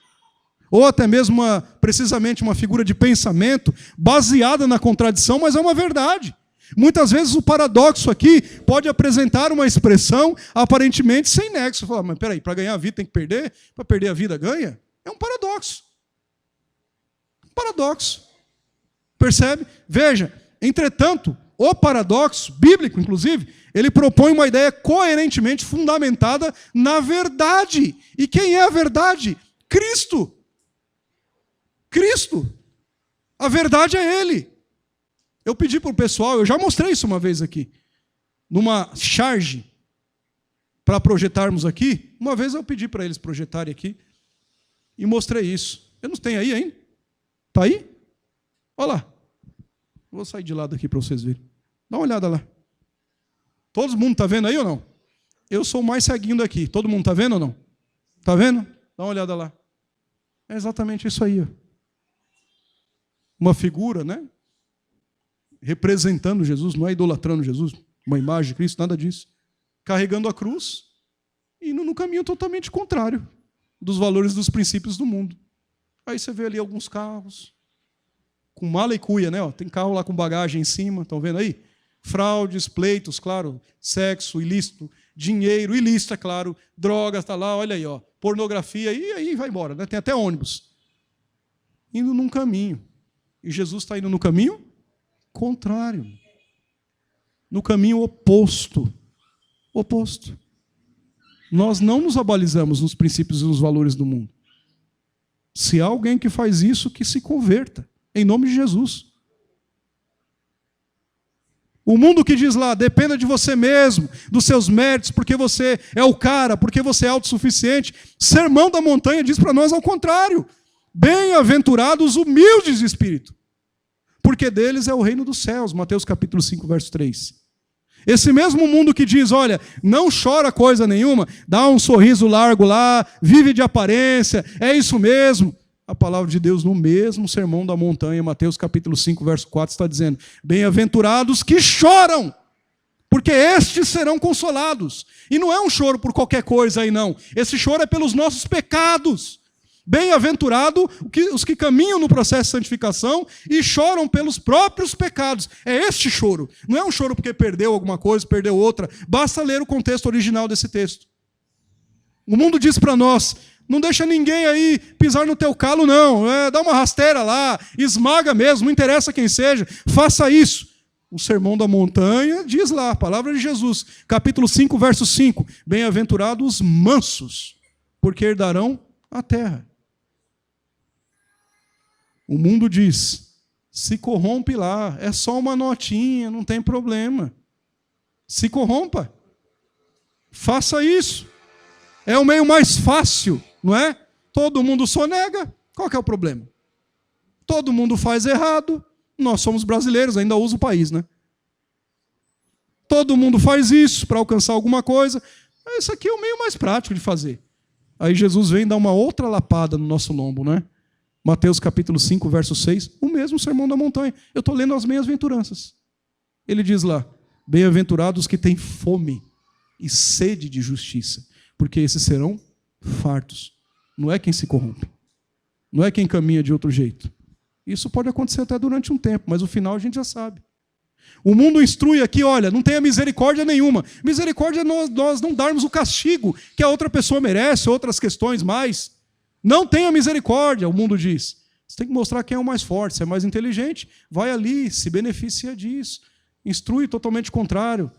ou até mesmo, precisamente, uma figura de pensamento baseada na contradição, mas é uma verdade. Muitas vezes o paradoxo aqui pode apresentar uma expressão aparentemente sem nexo. Você fala, mas peraí, para ganhar a vida tem que perder? Para perder a vida ganha? É um paradoxo. Um paradoxo. Percebe? Veja, entretanto, o paradoxo, bíblico inclusive, ele propõe uma ideia coerentemente fundamentada na verdade. E quem é a verdade? Cristo. Cristo. A verdade é Ele. Eu pedi para o pessoal, eu já mostrei isso uma vez aqui, numa charge, para projetarmos aqui. Uma vez eu pedi para eles projetarem aqui e mostrei isso. Eu não tenho aí ainda? Está aí? Olha lá. Vou sair de lado aqui para vocês verem. Dá uma olhada lá. Todo mundo está vendo aí ou não? Eu sou o mais ceguinho daqui. Todo mundo está vendo ou não? Está vendo? Dá uma olhada lá. É exatamente isso aí. Ó. Uma figura, né? Representando Jesus, não é idolatrando Jesus, uma imagem de Cristo, nada disso. Carregando a cruz e indo no caminho totalmente contrário dos valores dos princípios do mundo. Aí você vê ali alguns carros com mala e cuia, né? Ó, tem carro lá com bagagem em cima, estão vendo aí? Fraudes, pleitos, claro, sexo ilícito, dinheiro ilícito, é claro, drogas, está lá, olha aí, ó, pornografia, e aí vai embora, né? Tem até ônibus. Indo num caminho. E Jesus está indo no caminho contrário. No caminho oposto. Oposto. Nós não nos abalizamos nos princípios e nos valores do mundo. Se há alguém que faz isso, que se converta. Em nome de Jesus. O mundo que diz lá, dependa de você mesmo, dos seus méritos, porque você é o cara, porque você é autossuficiente. Sermão da Montanha diz para nós ao contrário. Bem-aventurados humildes de espírito, porque deles é o reino dos céus. Mateus capítulo 5, verso 3. Esse mesmo mundo que diz, olha, não chora coisa nenhuma, dá um sorriso largo lá, vive de aparência, é isso mesmo. A palavra de Deus no mesmo Sermão da Montanha, Mateus capítulo 5, verso 4, está dizendo, bem-aventurados que choram, porque estes serão consolados. E não é um choro por qualquer coisa aí não, esse choro é pelos nossos pecados. Bem-aventurado os que caminham no processo de santificação e choram pelos próprios pecados. É este choro. Não é um choro porque perdeu alguma coisa, perdeu outra. Basta ler o contexto original desse texto. O mundo diz para nós, não deixa ninguém aí pisar no teu calo, não. Dá uma rasteira lá, esmaga mesmo, não interessa quem seja. Faça isso. O Sermão da Montanha diz lá, a palavra de Jesus, capítulo 5, verso 5. Bem-aventurados os mansos, porque herdarão a terra. O mundo diz, se corrompe lá, é só uma notinha, não tem problema. Se corrompa. Faça isso. É o meio mais fácil, não é? Todo mundo sonega, qual que é o problema? Todo mundo faz errado, nós somos brasileiros, ainda usa o país, né? Todo mundo faz isso para alcançar alguma coisa. Esse aqui é o meio mais prático de fazer. Aí Jesus vem dar uma outra lapada no nosso lombo, né? Mateus capítulo 5, verso 6, o mesmo Sermão da Montanha. Eu estou lendo as bem-aventuranças. Ele diz lá, bem-aventurados que têm fome e sede de justiça, porque esses serão fartos. Não é quem se corrompe. Não é quem caminha de outro jeito. Isso pode acontecer até durante um tempo, mas o final a gente já sabe. O mundo instrui aqui, olha, não tenha misericórdia nenhuma. Misericórdia é nós não darmos o castigo que a outra pessoa merece, outras questões mais. Não tenha misericórdia, o mundo diz. Você tem que mostrar quem é o mais forte, se é mais inteligente, vai ali, se beneficia disso. Instrui totalmente o contrário.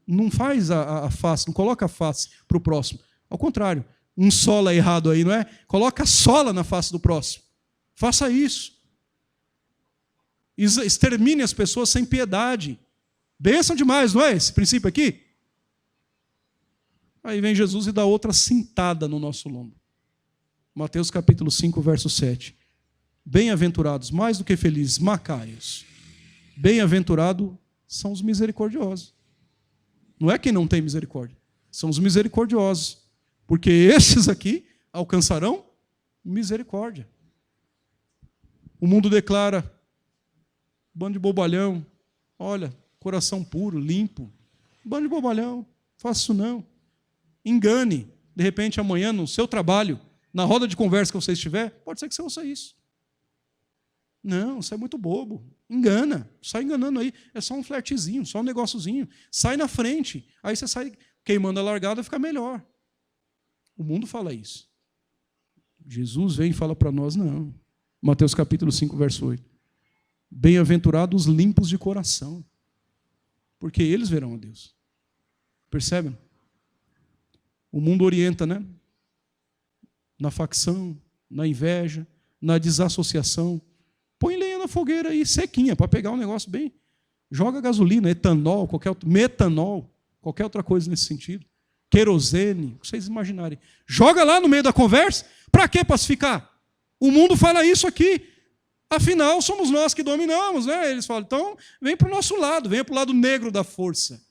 Não faz a face, não coloca a face para o próximo. Ao contrário, um sola errado aí, não é? Coloca a sola na face do próximo. Faça isso. Extermine as pessoas sem piedade. Bênção demais, não é esse princípio aqui? Aí vem Jesus e dá outra cintada no nosso lombo. Mateus capítulo 5, verso 7. Bem-aventurados, mais do que felizes, Macaios. Bem-aventurado são os misericordiosos. Não é quem não tem misericórdia, são os misericordiosos. Porque esses aqui alcançarão misericórdia. O mundo declara, bando de bobalhão, olha, coração puro, limpo. Bando de bobalhão, faça isso não. Engane, de repente amanhã no seu trabalho, na roda de conversa que você estiver, pode ser que você ouça isso. Não, você é muito bobo. Engana, sai enganando aí. É só um flertezinho, só um negóciozinho. Sai na frente, aí você sai queimando a largada, fica melhor. O mundo fala isso. Jesus vem e fala para nós, não. Mateus capítulo 5, verso 8. Bem-aventurados os limpos de coração, porque eles verão a Deus. Percebem? O mundo orienta, né? Na facção, na inveja, na desassociação. Põe lenha na fogueira aí, sequinha, para pegar um negócio bem. Joga gasolina, etanol, metanol, qualquer outra coisa nesse sentido. Querosene, o que vocês imaginarem. Joga lá no meio da conversa. Para que pacificar? O mundo fala isso aqui. Afinal, somos nós que dominamos, né? Eles falam, então, vem para o nosso lado, venha para o lado negro da força.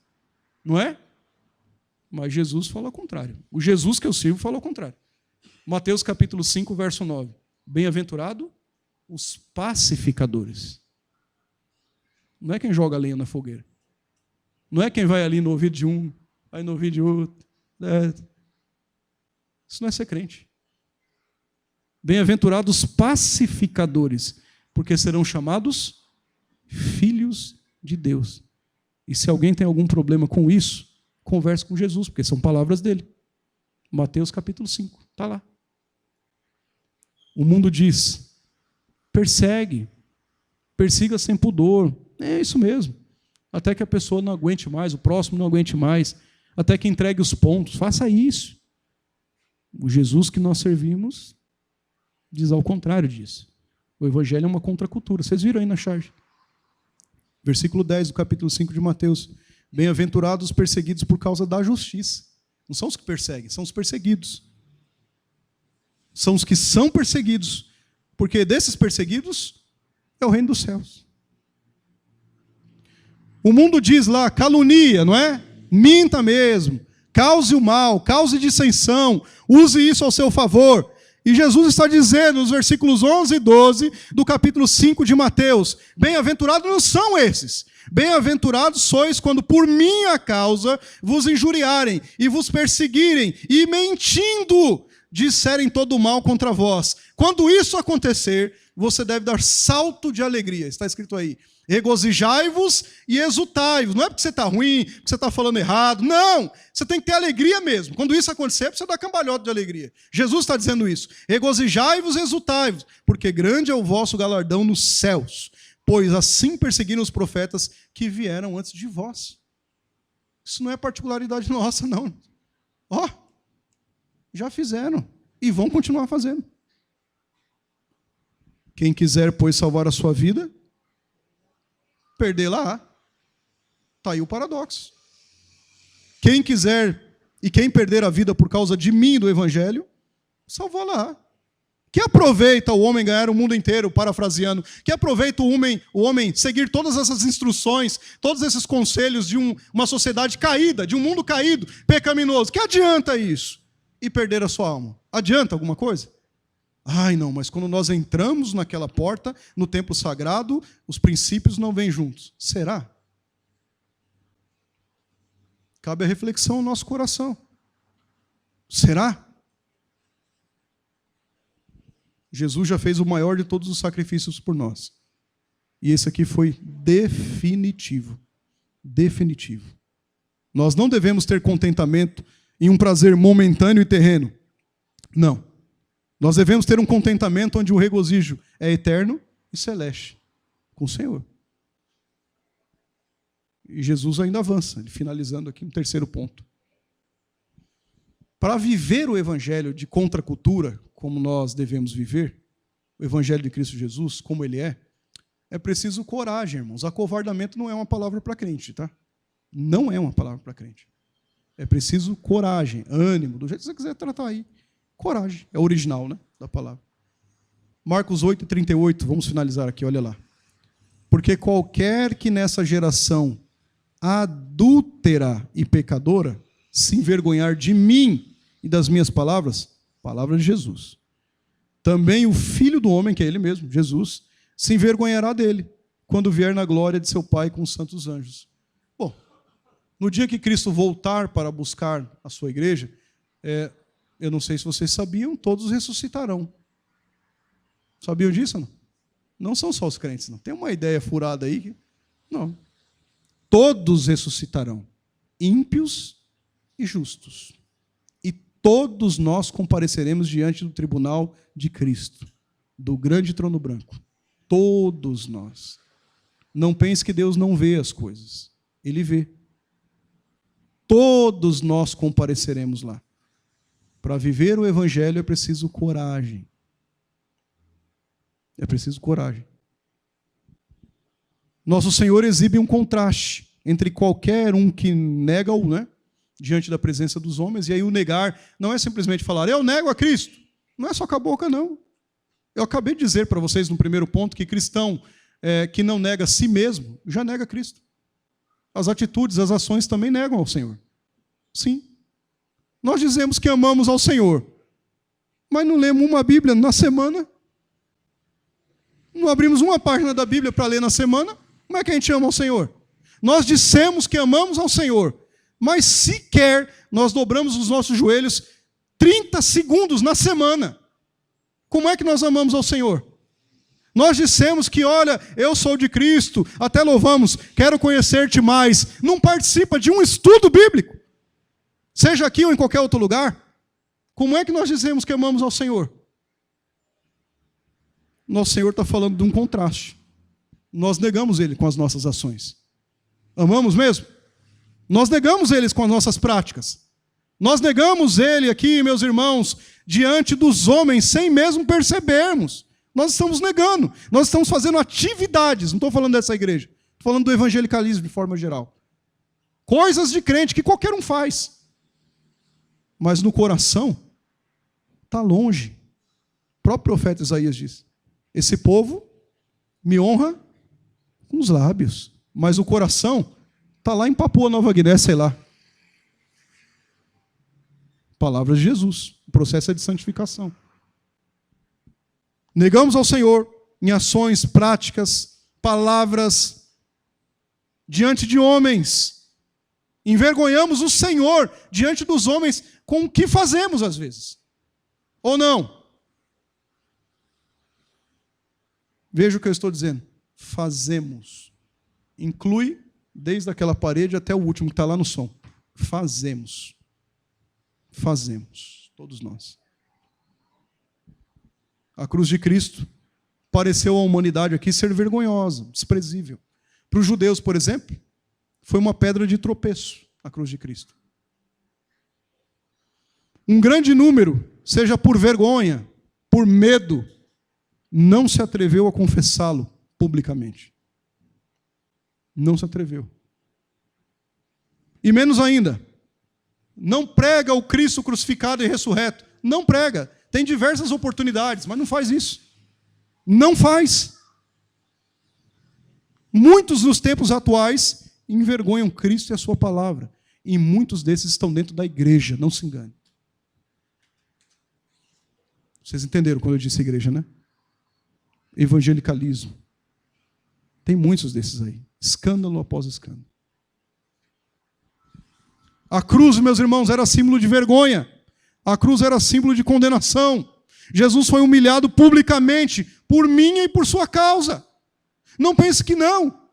Não é? Mas Jesus fala ao contrário. O Jesus que eu sirvo fala ao contrário. Mateus capítulo 5, verso 9. Bem-aventurado os pacificadores. Não é quem joga lenha na fogueira. Não é quem vai ali no ouvido de um, vai no ouvido de outro. Isso não é ser crente. Bem-aventurados os pacificadores, porque serão chamados filhos de Deus. E se alguém tem algum problema com isso, converse com Jesus, porque são palavras dele. Mateus capítulo 5, está lá. O mundo diz, persiga sem pudor. É isso mesmo. Até que a pessoa não aguente mais, o próximo não aguente mais, até que entregue os pontos. Faça isso. O Jesus que nós servimos diz ao contrário disso. O evangelho é uma contracultura. Vocês viram aí na charge. Versículo 10 do capítulo 5 de Mateus. Bem-aventurados os perseguidos por causa da justiça. Não são os que perseguem, são os perseguidos. São os que são perseguidos. Porque desses perseguidos é o reino dos céus. O mundo diz lá, calunia, não é? Minta mesmo, cause o mal, cause dissensão, use isso ao seu favor. E Jesus está dizendo nos versículos 11 e 12 do capítulo 5 de Mateus, bem-aventurados não são esses. Bem-aventurados sois quando por minha causa vos injuriarem e vos perseguirem e mentindo disserem todo o mal contra vós. Quando isso acontecer, você deve dar salto de alegria. Está escrito aí. Regozijai-vos e exultai-vos. Não é porque você está ruim, porque você está falando errado. Não! Você tem que ter alegria mesmo. Quando isso acontecer, você dá cambalhota de alegria. Jesus está dizendo isso. Regozijai-vos e exultai-vos, porque grande é o vosso galardão nos céus, pois assim perseguiram os profetas que vieram antes de vós. Isso não é particularidade nossa, não. Ó, já fizeram e vão continuar fazendo. Quem quiser, pois, salvar a sua vida, perdê-la. Está aí o paradoxo. Quem quiser e quem perder a vida por causa de mim, do Evangelho, salvá-la. Que aproveita o homem ganhar o mundo inteiro, parafraseando, que aproveita o homem seguir todas essas instruções, todos esses conselhos de uma sociedade caída, de um mundo caído, pecaminoso. Que adianta isso? E perder a sua alma? Adianta alguma coisa? Ai, não, mas quando nós entramos naquela porta, no templo sagrado, os princípios não vêm juntos. Será? Cabe a reflexão no nosso coração. Será? Jesus já fez o maior de todos os sacrifícios por nós. E esse aqui foi definitivo. Definitivo. Nós não devemos ter contentamento em um prazer momentâneo e terreno. Não. Nós devemos ter um contentamento onde o regozijo é eterno e celeste, com o Senhor. E Jesus ainda avança, finalizando aqui um terceiro ponto. Para viver o evangelho de contracultura, como nós devemos viver, o evangelho de Cristo Jesus, como ele é preciso coragem, irmãos. Acovardamento não é uma palavra para crente, tá? Não é uma palavra para crente. É preciso coragem, ânimo, do jeito que você quiser tratar aí. Coragem, é o original, né, da palavra. Marcos 8:38, vamos finalizar aqui, olha lá. Porque qualquer que nessa geração adúltera e pecadora se envergonhar de mim e das minhas palavras, palavra de Jesus, também o Filho do Homem, que é ele mesmo, Jesus, se envergonhará dele, quando vier na glória de seu Pai com os santos anjos. Bom, no dia que Cristo voltar para buscar a sua igreja, eu não sei se vocês sabiam, todos ressuscitarão. Sabiam disso ou não? Não são só os crentes, não. Tem uma ideia furada aí. Não. Todos ressuscitarão, ímpios e justos. E todos nós compareceremos diante do tribunal de Cristo, do grande trono branco. Todos nós. Não pense que Deus não vê as coisas. Ele vê. Todos nós compareceremos lá. Para viver o evangelho é preciso coragem. É preciso coragem. Nosso Senhor exibe um contraste entre qualquer um que nega-o, né, diante da presença dos homens, e aí o negar não é simplesmente falar, eu nego a Cristo. Não é só com a boca, não. Eu acabei de dizer para vocês no primeiro ponto que cristão que não nega a si mesmo, já nega Cristo. As atitudes, as ações também negam ao Senhor. Sim. Nós dizemos que amamos ao Senhor, mas não lemos uma Bíblia na semana. Não abrimos uma página da Bíblia para ler na semana. Como é que a gente ama ao Senhor? Nós dissemos que amamos ao Senhor, mas sequer nós dobramos os nossos joelhos 30 segundos na semana. Como é que nós amamos ao Senhor? Nós dissemos que, olha, eu sou de Cristo, até louvamos, quero conhecer-te mais. Não participa de um estudo bíblico, seja aqui ou em qualquer outro lugar. Como é que nós dizemos que amamos ao Senhor? Nosso Senhor está falando de um contraste. Nós negamos Ele com as nossas ações. Amamos mesmo? Nós negamos Ele com as nossas práticas. Nós negamos Ele aqui, meus irmãos, diante dos homens, sem mesmo percebermos. Nós estamos negando. Nós estamos fazendo atividades. Não estou falando dessa igreja. Estou falando do evangelicalismo de forma geral. Coisas de crente que qualquer um faz. Mas no coração, está longe. O próprio profeta Isaías diz, esse povo me honra com os lábios, mas o coração está lá em Papua Nova Guiné, sei lá. Palavras de Jesus. O processo é de santificação. Negamos ao Senhor em ações, práticas, palavras, diante de homens. Envergonhamos o Senhor diante dos homens com o que fazemos às vezes. Ou não? Veja o que eu estou dizendo. Fazemos. Inclui desde aquela parede até o último que está lá no som. Fazemos. Fazemos. Todos nós. A cruz de Cristo pareceu à humanidade aqui ser vergonhosa, desprezível. Para os judeus, por exemplo, foi uma pedra de tropeço a cruz de Cristo. Um grande número, seja por vergonha, por medo, não se atreveu a confessá-lo publicamente. Não se atreveu. E menos ainda, não prega o Cristo crucificado e ressurreto. Não prega. Tem diversas oportunidades, mas não faz isso. Não faz. Muitos nos tempos atuais envergonham Cristo e a sua palavra. E muitos desses estão dentro da igreja, não se engane. Vocês entenderam quando eu disse igreja, né? Evangelicalismo. Tem muitos desses aí. Escândalo após escândalo. A cruz, meus irmãos, era símbolo de vergonha. A cruz era símbolo de condenação. Jesus foi humilhado publicamente por minha e por sua causa. Não pense que não.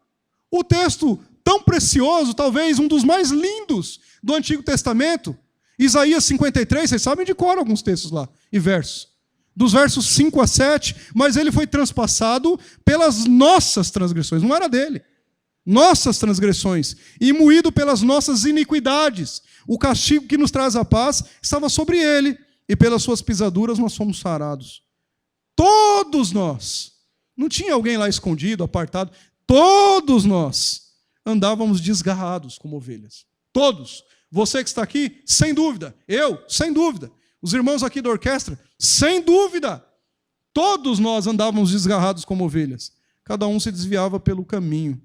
O texto tão precioso, talvez um dos mais lindos do Antigo Testamento, Isaías 53, vocês sabem de cor alguns textos lá e versos. Dos versos 5 a 7, mas ele foi transpassado pelas nossas transgressões, não era dele. Nossas transgressões, e moído pelas nossas iniquidades. O castigo que nos traz a paz estava sobre ele, e pelas suas pisaduras nós fomos sarados. Todos nós, não tinha alguém lá escondido, apartado, todos nós andávamos desgarrados como ovelhas. Todos. Você que está aqui, sem dúvida. Eu, sem dúvida. Os irmãos aqui da orquestra, sem dúvida. Todos nós andávamos desgarrados como ovelhas. Cada um se desviava pelo caminho.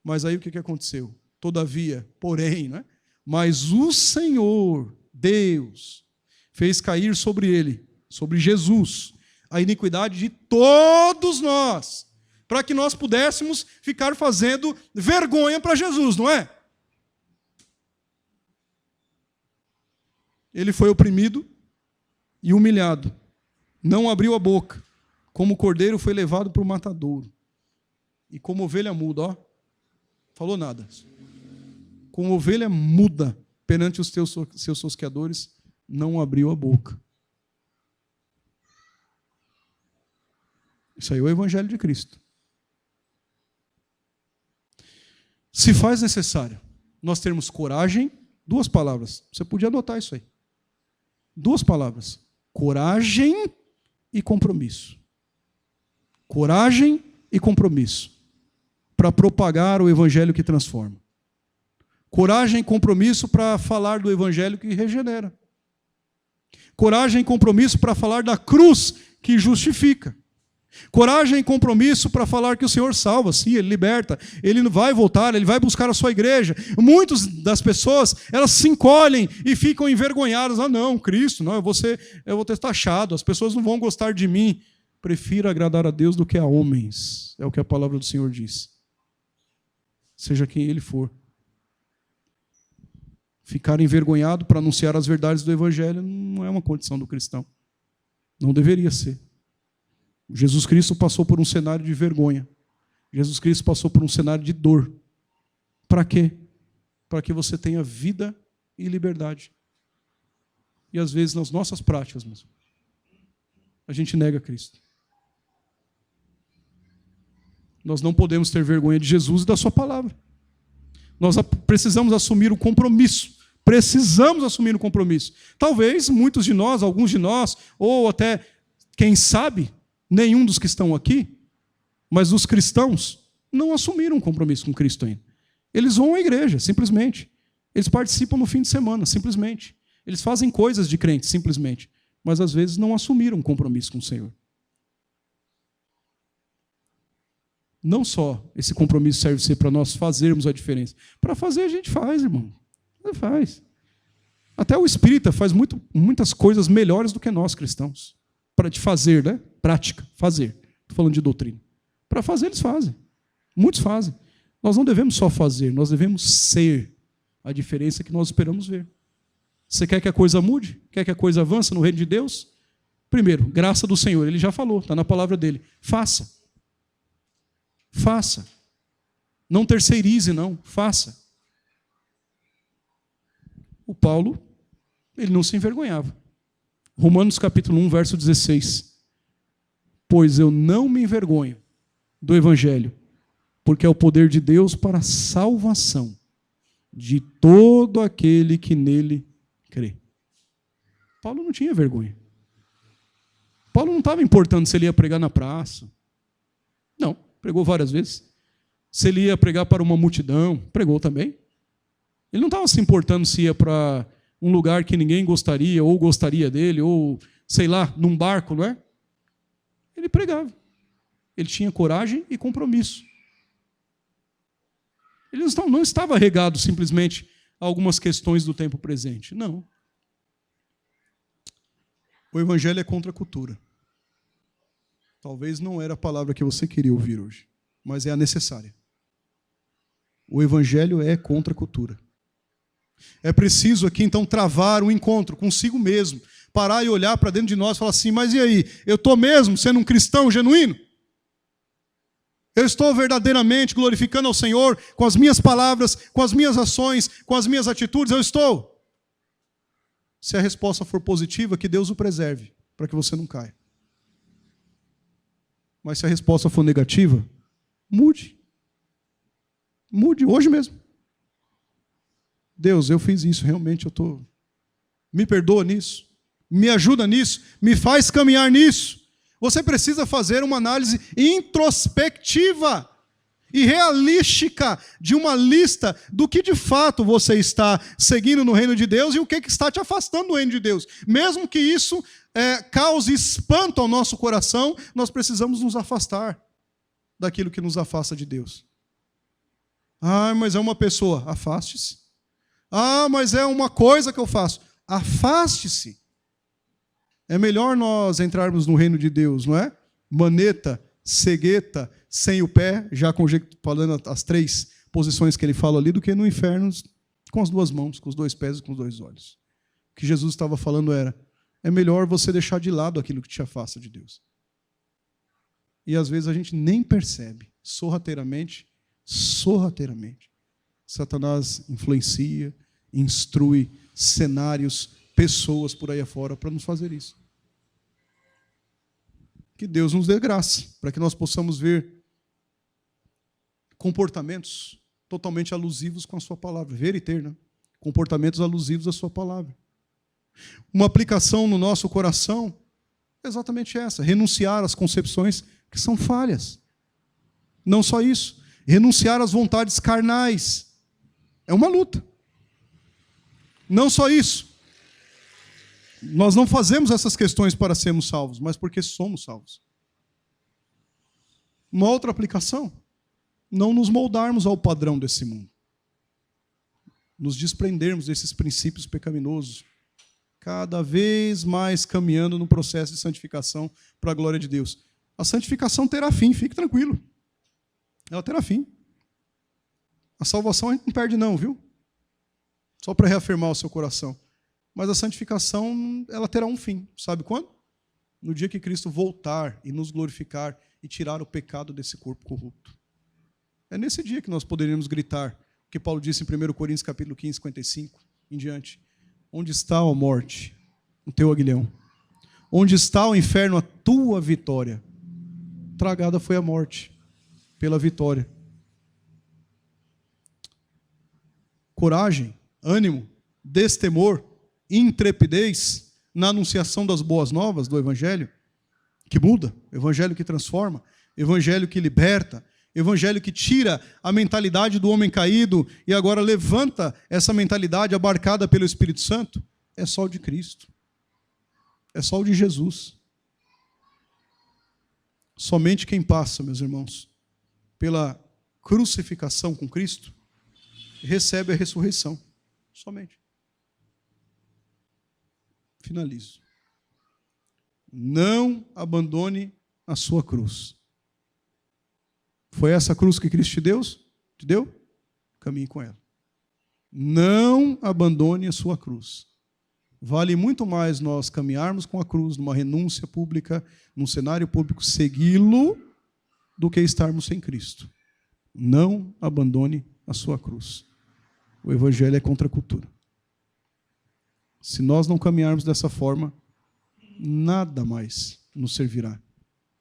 Mas aí o que aconteceu? Todavia, porém, né? Mas o Senhor, Deus, fez cair sobre ele, sobre Jesus, a iniquidade de todos nós, para que nós pudéssemos ficar fazendo vergonha para Jesus, não é? Ele foi oprimido e humilhado, não abriu a boca, como o cordeiro foi levado para o matadouro, e como ovelha muda, ó, falou nada. Como ovelha muda perante os seus tosqueadores, não abriu a boca. Isso aí é o Evangelho de Cristo. Se faz necessário nós termos coragem, duas palavras. Você podia anotar isso aí. Duas palavras. Coragem e compromisso. Coragem e compromisso. Para propagar o Evangelho que transforma. Coragem e compromisso para falar do Evangelho que regenera. Coragem e compromisso para falar da cruz que justifica. Coragem e compromisso para falar que o Senhor salva, sim, Ele liberta, Ele vai voltar, Ele vai buscar a sua igreja. Muitas das pessoas, elas se encolhem e ficam envergonhadas. Ah não, Cristo, não, eu vou ter taxado, as pessoas não vão gostar de mim. Prefiro agradar a Deus do que a homens, é o que a palavra do Senhor diz. Seja quem Ele for. Ficar envergonhado para anunciar as verdades do Evangelho não é uma condição do cristão. Não deveria ser. Jesus Cristo passou por um cenário de vergonha. Jesus Cristo passou por um cenário de dor. Para quê? Para que você tenha vida e liberdade. E às vezes nas nossas práticas, a gente nega Cristo. Nós não podemos ter vergonha de Jesus e da sua palavra. Nós precisamos assumir o compromisso. Precisamos assumir o compromisso. Talvez muitos de nós, alguns de nós, ou até, quem sabe, nenhum dos que estão aqui, mas os cristãos não assumiram um compromisso com Cristo ainda. Eles vão à igreja, simplesmente. Eles participam no fim de semana, simplesmente. Eles fazem coisas de crente, simplesmente. Mas às vezes não assumiram um compromisso com o Senhor. Não só esse compromisso serve ser para nós fazermos a diferença. Para fazer a gente faz, irmão. Faz. Até o espírita faz muitas coisas melhores do que nós cristãos. Para de fazer, né? Prática, fazer. Estou falando de doutrina. Para fazer, eles fazem. Muitos fazem. Nós não devemos só fazer, nós devemos ser a diferença que nós esperamos ver. Você quer que a coisa mude? Quer que a coisa avance no reino de Deus? Primeiro, graça do Senhor. Ele já falou, está na palavra dele. Faça. Faça. Não terceirize, não. Faça. O Paulo, ele não se envergonhava. Romanos capítulo 1, verso 16. Pois eu não me envergonho do Evangelho, porque é o poder de Deus para a salvação de todo aquele que nele crê. Paulo não tinha vergonha. Paulo não estava importando se ele ia pregar na praça. Não, pregou várias vezes. Se ele ia pregar para uma multidão, pregou também. Ele não estava se importando se ia para um lugar que ninguém gostaria, ou gostaria dele, ou, sei lá, num barco, não é? Ele pregava. Ele tinha coragem e compromisso. Ele não estava regado simplesmente a algumas questões do tempo presente. Não. O Evangelho é contra a cultura. Talvez não era a palavra que você queria ouvir hoje, mas é a necessária. O Evangelho é contra a cultura. É preciso aqui, então, travar um encontro consigo mesmo, parar e olhar para dentro de nós e falar assim, mas e aí? Eu estou mesmo sendo um cristão genuíno? Eu estou verdadeiramente glorificando ao Senhor com as minhas palavras, com as minhas ações, com as minhas atitudes? Eu estou. Se a resposta for positiva, que Deus o preserve, para que você não caia. Mas se a resposta for negativa, mude. Mude, hoje mesmo. Deus, eu fiz isso, realmente eu estou... Me perdoa nisso, me ajuda nisso, me faz caminhar nisso. Você precisa fazer uma análise introspectiva e realística de uma lista do que de fato você está seguindo no reino de Deus e o que está te afastando do reino de Deus. Mesmo que isso cause espanto ao nosso coração, nós precisamos nos afastar daquilo que nos afasta de Deus. Ah, mas é uma pessoa. Afaste-se. Ah, mas é uma coisa que eu faço. Afaste-se. É melhor nós entrarmos no reino de Deus, não é? Maneta, cegueta, sem o pé, já falando as 3 posições que ele fala ali, do que no inferno com as 2 mãos, com os 2 pés e com os 2 olhos. O que Jesus estava falando é melhor você deixar de lado aquilo que te afasta de Deus. E às vezes a gente nem percebe, sorrateiramente, Satanás influencia, instrui cenários, pessoas por aí afora para nos fazer isso. Que Deus nos dê graça, para que nós possamos ver comportamentos totalmente alusivos com a sua palavra. Ver e ter, né? Comportamentos alusivos à sua palavra. Uma aplicação no nosso coração é exatamente essa, renunciar às concepções que são falhas. Não só isso, renunciar às vontades carnais. É uma luta. Não só isso. Nós não fazemos essas questões para sermos salvos, mas porque somos salvos. Uma outra aplicação, não nos moldarmos ao padrão desse mundo. Nos desprendermos desses princípios pecaminosos, cada vez mais caminhando no processo de santificação para a glória de Deus. A santificação terá fim, fique tranquilo. Ela terá fim. A salvação a gente não perde não, viu? Só para reafirmar o seu coração. Mas a santificação, ela terá um fim. Sabe quando? No dia que Cristo voltar e nos glorificar e tirar o pecado desse corpo corrupto. É nesse dia que nós poderíamos gritar, o que Paulo disse em 1 Coríntios capítulo 15, 55, em diante. Onde está, ó morte, o teu aguilhão? Onde está, o inferno, a tua vitória? Tragada foi a morte pela vitória. Coragem, ânimo, destemor, intrepidez na anunciação das boas novas do Evangelho, que muda, Evangelho que transforma, Evangelho que liberta, Evangelho que tira a mentalidade do homem caído e agora levanta essa mentalidade abarcada pelo Espírito Santo, é só o de Cristo. É só o de Jesus. Somente quem passa, meus irmãos, pela crucificação com Cristo, recebe a ressurreição. Somente. Finalizo. Não abandone a sua cruz. Foi essa cruz que Cristo te deu? Caminhe com ela. Não abandone a sua cruz. Vale muito mais nós caminharmos com a cruz numa renúncia pública, num cenário público, segui-lo, do que estarmos sem Cristo. Não abandone a sua cruz. O Evangelho é contra a cultura. Se nós não caminharmos dessa forma, nada mais nos servirá.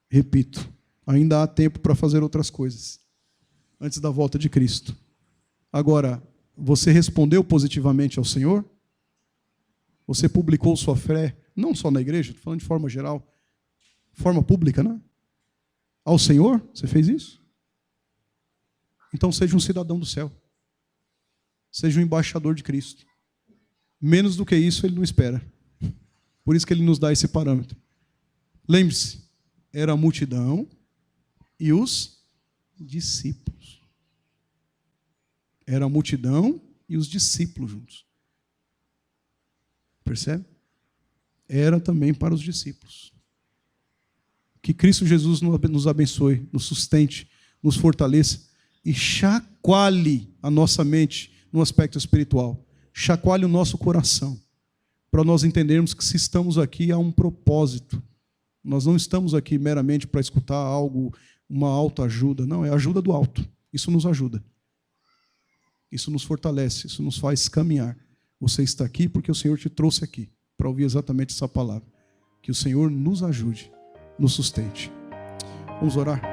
Repito, ainda há tempo para fazer outras coisas, antes da volta de Cristo. Agora, você respondeu positivamente ao Senhor? Você publicou sua fé, não só na igreja, estou falando de forma geral, forma pública, né? Ao Senhor, você fez isso? Então seja um cidadão do céu. Seja um embaixador de Cristo. Menos do que isso ele não espera. Por isso que ele nos dá esse parâmetro. Lembre-se, era a multidão e os discípulos. Era a multidão e os discípulos juntos. Percebe? Era também para os discípulos. Que Cristo Jesus nos abençoe, nos sustente, nos fortaleça e chacoalhe a nossa mente no aspecto espiritual. Chacoalhe o nosso coração, para nós entendermos que se estamos aqui há um propósito. Nós não estamos aqui meramente para escutar algo, uma autoajuda. Não, é a ajuda do alto. Isso nos ajuda. Isso nos fortalece, isso nos faz caminhar. Você está aqui porque o Senhor te trouxe aqui para ouvir exatamente essa palavra. Que o Senhor nos ajude, nos sustente. Vamos orar?